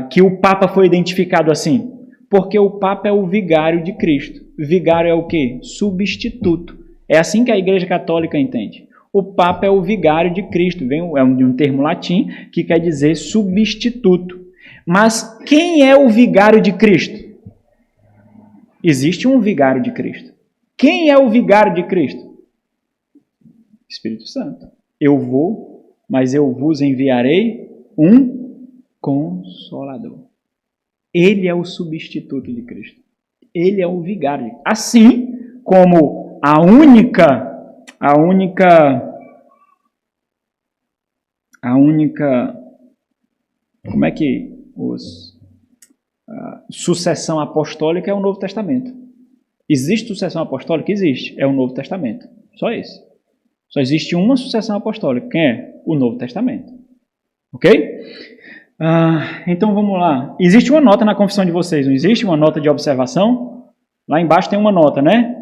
que o Papa foi identificado assim? Porque o Papa é o vigário de Cristo. Vigário é o quê? Substituto. É assim que a Igreja Católica entende. O Papa é o vigário de Cristo. É um termo latim que quer dizer substituto. Mas quem é o vigário de Cristo? Existe um vigário de Cristo. Quem é o vigário de Cristo? Espírito Santo. Eu vou, mas eu vos enviarei um Consolador. Ele é o substituto de Cristo. Ele é o vigário. Assim como a única como é que sucessão apostólica é o Novo Testamento. Existe sucessão apostólica? Existe. É o Novo Testamento. Só isso. Só existe uma sucessão apostólica. Quem é? O Novo Testamento. Ok? Então vamos lá. Existe uma nota na confissão de vocês, não existe? Uma nota de observação? Lá embaixo tem uma nota, né?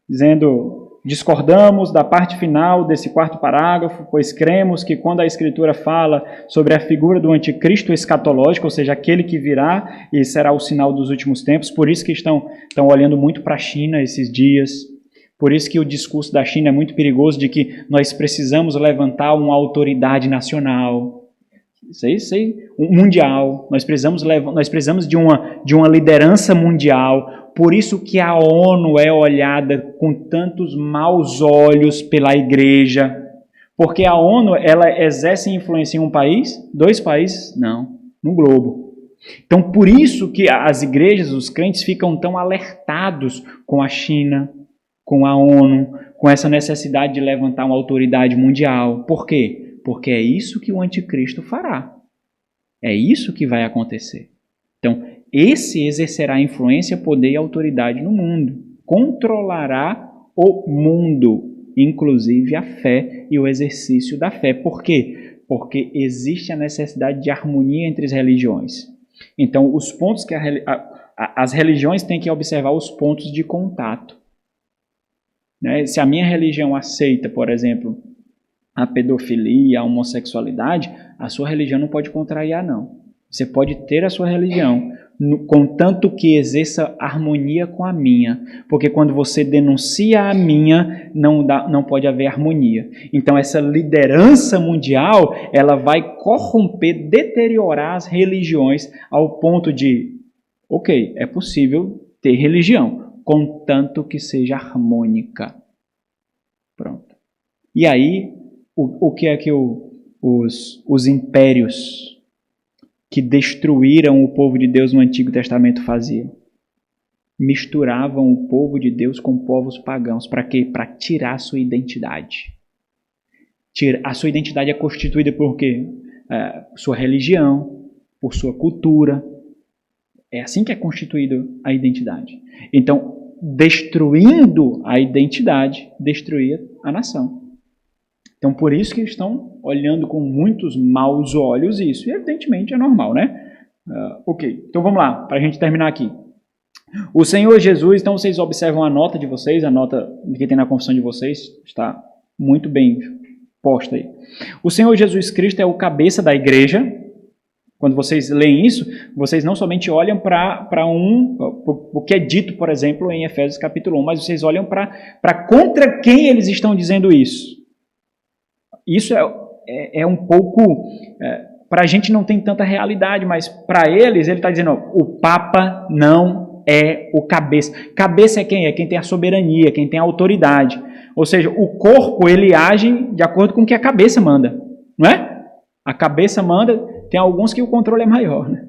Dizendo: discordamos da parte final desse 4º parágrafo, pois cremos que quando a Escritura fala sobre a figura do anticristo escatológico, ou seja, aquele que virá e será o sinal dos últimos tempos, por isso que estão olhando muito para a China esses dias, por isso que o discurso da China é muito perigoso, de que nós precisamos levantar uma autoridade nacional, mundial, nós precisamos de uma liderança mundial. Por isso que a ONU é olhada com tantos maus olhos pela igreja, porque a ONU, ela exerce influência em um país, 2 países? Não, no globo. Então por isso que as igrejas, os crentes ficam tão alertados com a China, com a ONU, com essa necessidade de levantar uma autoridade mundial. Por quê? Porque é isso que o anticristo fará. É isso que vai acontecer. Então, esse exercerá influência, poder e autoridade no mundo. Controlará o mundo, inclusive a fé e o exercício da fé. Por quê? Porque existe a necessidade de harmonia entre as religiões. Então, os pontos que as religiões têm que observar os pontos de contato. né? Se a minha religião aceita, por exemplo, a pedofilia, a homossexualidade, a sua religião não pode contrariar, não. Você pode ter a sua religião, contanto que exerça harmonia com a minha. Porque quando você denuncia a minha, não pode haver harmonia. Então essa liderança mundial, ela vai corromper, deteriorar as religiões ao ponto de, ok, é possível ter religião, contanto que seja harmônica. Pronto. E aí, o que é que os impérios que destruíram o povo de Deus no Antigo Testamento faziam? Misturavam o povo de Deus com povos pagãos. Para quê? Para tirar a sua identidade. A sua identidade é constituída por quê? Sua religião, por sua cultura. É assim que é constituída a identidade. Então, destruindo a identidade, destruía a nação. Então, por isso que estão olhando com muitos maus olhos isso. E, evidentemente, é normal, né? Ok, então vamos lá, para a gente terminar aqui. O Senhor Jesus, então vocês observam a nota de vocês, a nota que tem na confissão de vocês, está muito bem posta aí. O Senhor Jesus Cristo é o cabeça da igreja. Quando vocês leem isso, vocês não somente olham para o que é dito, por exemplo, em Efésios capítulo 1, mas vocês olham para contra quem eles estão dizendo isso. Isso é um pouco... para a gente não tem tanta realidade, mas para eles, ele está dizendo, o Papa não é o cabeça. Cabeça é quem? É quem tem a soberania, quem tem a autoridade. Ou seja, o corpo, ele age de acordo com o que a cabeça manda. Não é? A cabeça manda, tem alguns que o controle é maior, né?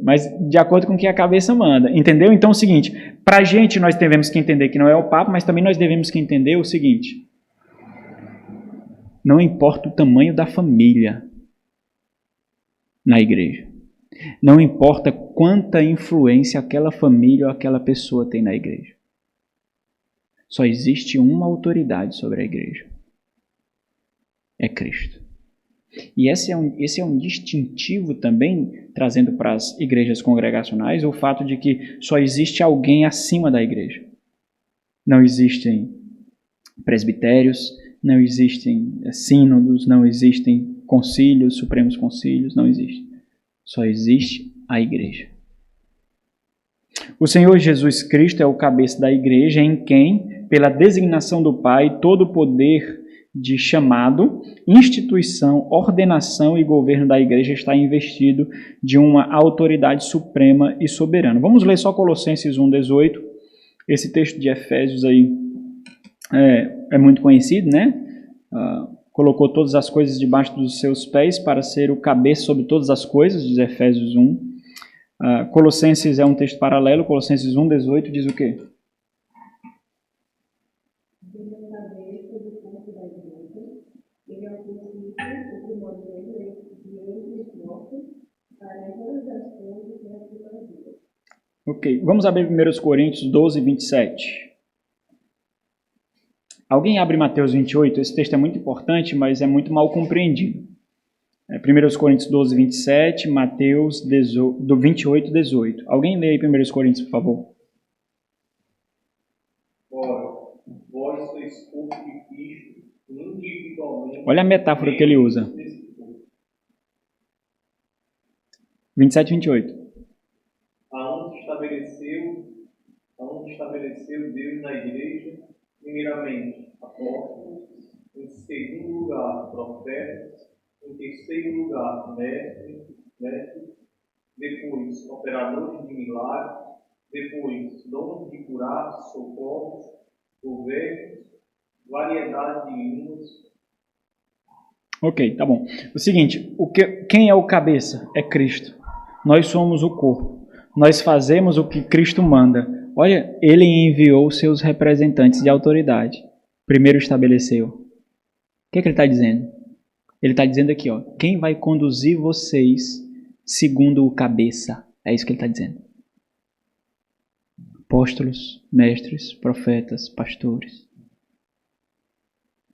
Mas de acordo com o que a cabeça manda. Entendeu? Então é o seguinte, para a gente nós devemos que entender que não é o Papa, mas também nós devemos que entender o seguinte... Não importa o tamanho da família na igreja. Não importa quanta influência aquela família ou aquela pessoa tem na igreja. Só existe uma autoridade sobre a igreja. É Cristo. E esse é um distintivo também, trazendo para as igrejas congregacionais, o fato de que só existe alguém acima da igreja. Não existem presbitérios, não existem sínodos, não existem concílios, supremos concílios, não existe. Só existe a igreja. O Senhor Jesus Cristo é o cabeça da igreja, em quem, pela designação do Pai, todo o poder de chamado, instituição, ordenação e governo da igreja está investido de uma autoridade suprema e soberana. Vamos ler só Colossenses 1:18. Esse texto de Efésios aí é muito conhecido, né? Colocou todas as coisas debaixo dos seus pés para ser o cabeça sobre todas as coisas, diz Efésios 1. Colossenses é um texto paralelo, Colossenses 1:18 diz o quê? Ok, vamos abrir 1 Coríntios 12:27. Alguém abre Mateus 28? Esse texto é muito importante, mas é muito mal compreendido. 1 Coríntios 12:27, Mateus 28:18. Alguém lê aí 1 Coríntios, por favor. Ora, vós sois corpo de Cristo, individualmente. Olha a metáfora que ele usa. 27:28. Aonde estabeleceu Deus na igreja, primeiramente, apóstolos, em segundo lugar, profetas, em terceiro lugar, mestres, depois, operadores de milagres, depois, donos de curar, socorros, governos, variedade de línguas. Ok, tá bom. O seguinte, quem é o cabeça? É Cristo. Nós somos o corpo. Nós fazemos o que Cristo manda. Olha, ele enviou seus representantes de autoridade. Primeiro estabeleceu. O que ele está dizendo? Ele está dizendo aqui, ó, quem vai conduzir vocês segundo o cabeça? É isso que ele está dizendo. Apóstolos, mestres, profetas, pastores.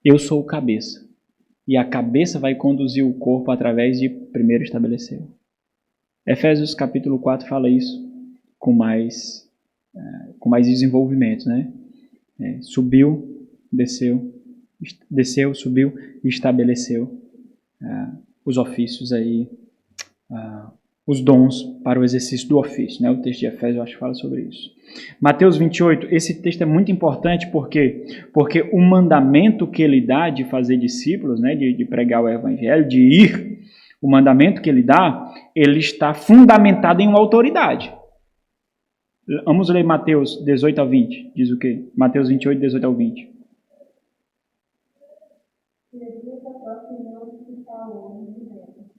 Eu sou o cabeça. E a cabeça vai conduzir o corpo através de primeiro estabeleceu. Efésios capítulo 4 fala isso com mais desenvolvimento, né? Subiu, desceu, subiu e estabeleceu os ofícios aí, os dons para o exercício do ofício. Né? O texto de Efésios, eu acho que fala sobre isso. Mateus 28, esse texto é muito importante porque o mandamento que ele dá de fazer discípulos, né, de pregar o evangelho, de ir, o mandamento que ele dá, ele está fundamentado em uma autoridade. Vamos ler Mateus 18 ao 20. Diz o quê? Mateus 28, 18 ao 20. Jesus aproximou-se e falou, dizendo: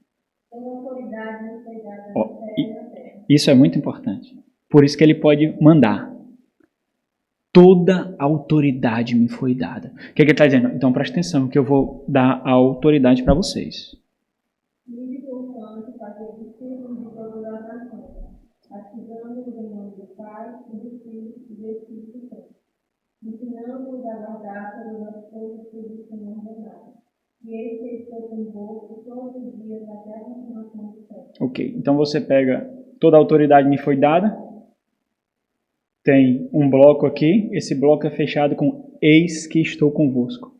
"Toda autoridade me foi dada no céu e na terra." Isso é muito importante. Por isso que ele pode mandar. Toda autoridade me foi dada. O que ele está dizendo? Então preste atenção que eu vou dar a autoridade para vocês. Livre portanto, fazer discípulos de todas as nações, batizando-os em nome do Pai, e do Filho e do Espírito Santo, ensinando-os a guardar todas as coisas que lhes tenho ordenado. E eis que estou convosco todos os dias até a consumação do século. Ok, então você pega toda a autoridade me foi dada. Tem um bloco aqui, esse bloco é fechado com eis que estou convosco.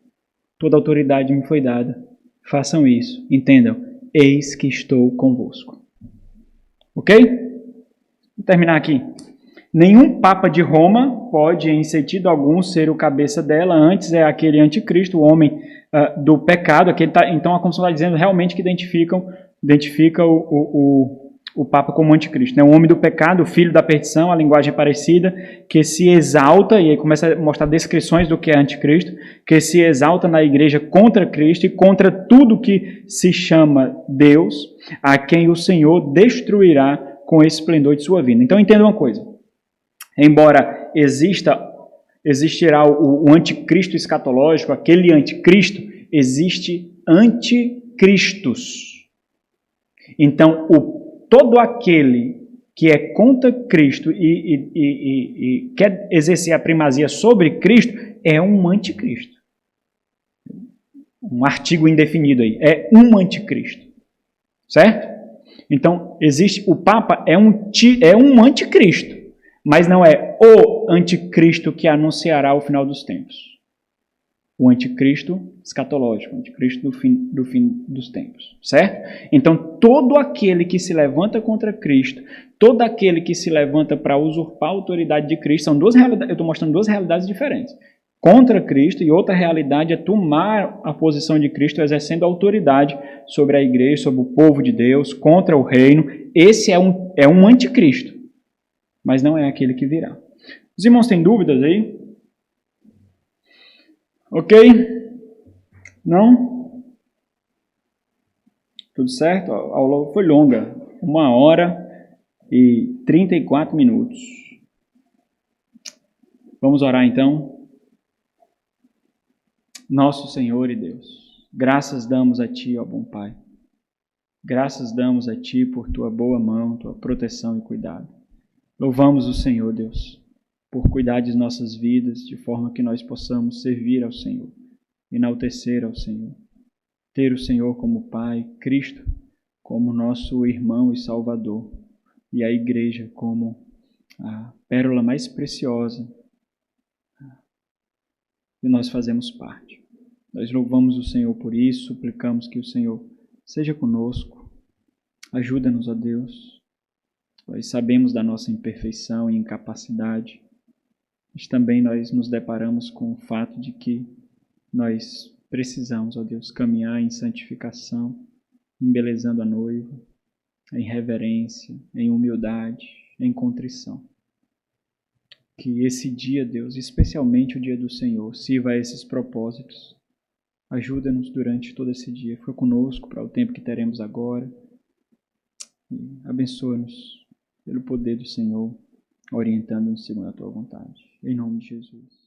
Toda autoridade me foi dada. Façam isso, entendam. Eis que estou convosco. Ok? Vou terminar aqui. Nenhum papa de Roma pode, em sentido algum, ser o cabeça dela. Antes é aquele anticristo, o homem do pecado. Então a Constituição está dizendo realmente que identifica o Papa como anticristo, né? O homem do pecado, o filho da perdição, a linguagem parecida, que se exalta, e aí começa a mostrar descrições do que é anticristo, que se exalta na igreja contra Cristo e contra tudo que se chama Deus, a quem o Senhor destruirá com esse esplendor de sua vinda. Então entenda uma coisa, embora existirá o anticristo escatológico, aquele anticristo, existe anticristos. Então todo aquele que é contra Cristo e quer exercer a primazia sobre Cristo é um anticristo. Um artigo indefinido aí. É um anticristo. Certo? Então, o Papa é um anticristo, mas não é o anticristo que anunciará o final dos tempos. O anticristo escatológico, o anticristo do fim dos tempos, certo? Então, todo aquele que se levanta contra Cristo, todo aquele que se levanta para usurpar a autoridade de Cristo, são duas realidades, eu estou mostrando duas realidades diferentes. Contra Cristo, e outra realidade é tomar a posição de Cristo, exercendo autoridade sobre a igreja, sobre o povo de Deus, contra o reino. Esse é um anticristo, mas não é aquele que virá. Os irmãos têm dúvidas aí? Ok? Não? Tudo certo? A aula foi longa. 1h34. Vamos orar então? Nosso Senhor e Deus, graças damos a Ti, ó bom Pai. Graças damos a Ti por Tua boa mão, Tua proteção e cuidado. Louvamos o Senhor, Deus, por cuidar de nossas vidas, de forma que nós possamos servir ao Senhor, enaltecer ao Senhor, ter o Senhor como Pai, Cristo como nosso irmão e Salvador, e a Igreja como a pérola mais preciosa, e nós fazemos parte. Nós louvamos o Senhor por isso, suplicamos que o Senhor seja conosco, ajuda-nos, ó Deus. Nós sabemos da nossa imperfeição e incapacidade, mas também nós nos deparamos com o fato de que nós precisamos, ó Deus, caminhar em santificação, embelezando a noiva, em reverência, em humildade, em contrição. Que esse dia, Deus, especialmente o dia do Senhor, sirva a esses propósitos. Ajuda-nos durante todo esse dia. Fica conosco para o tempo que teremos agora. E abençoa-nos pelo poder do Senhor, orientando-nos segundo a Tua vontade. Em nome de Jesus.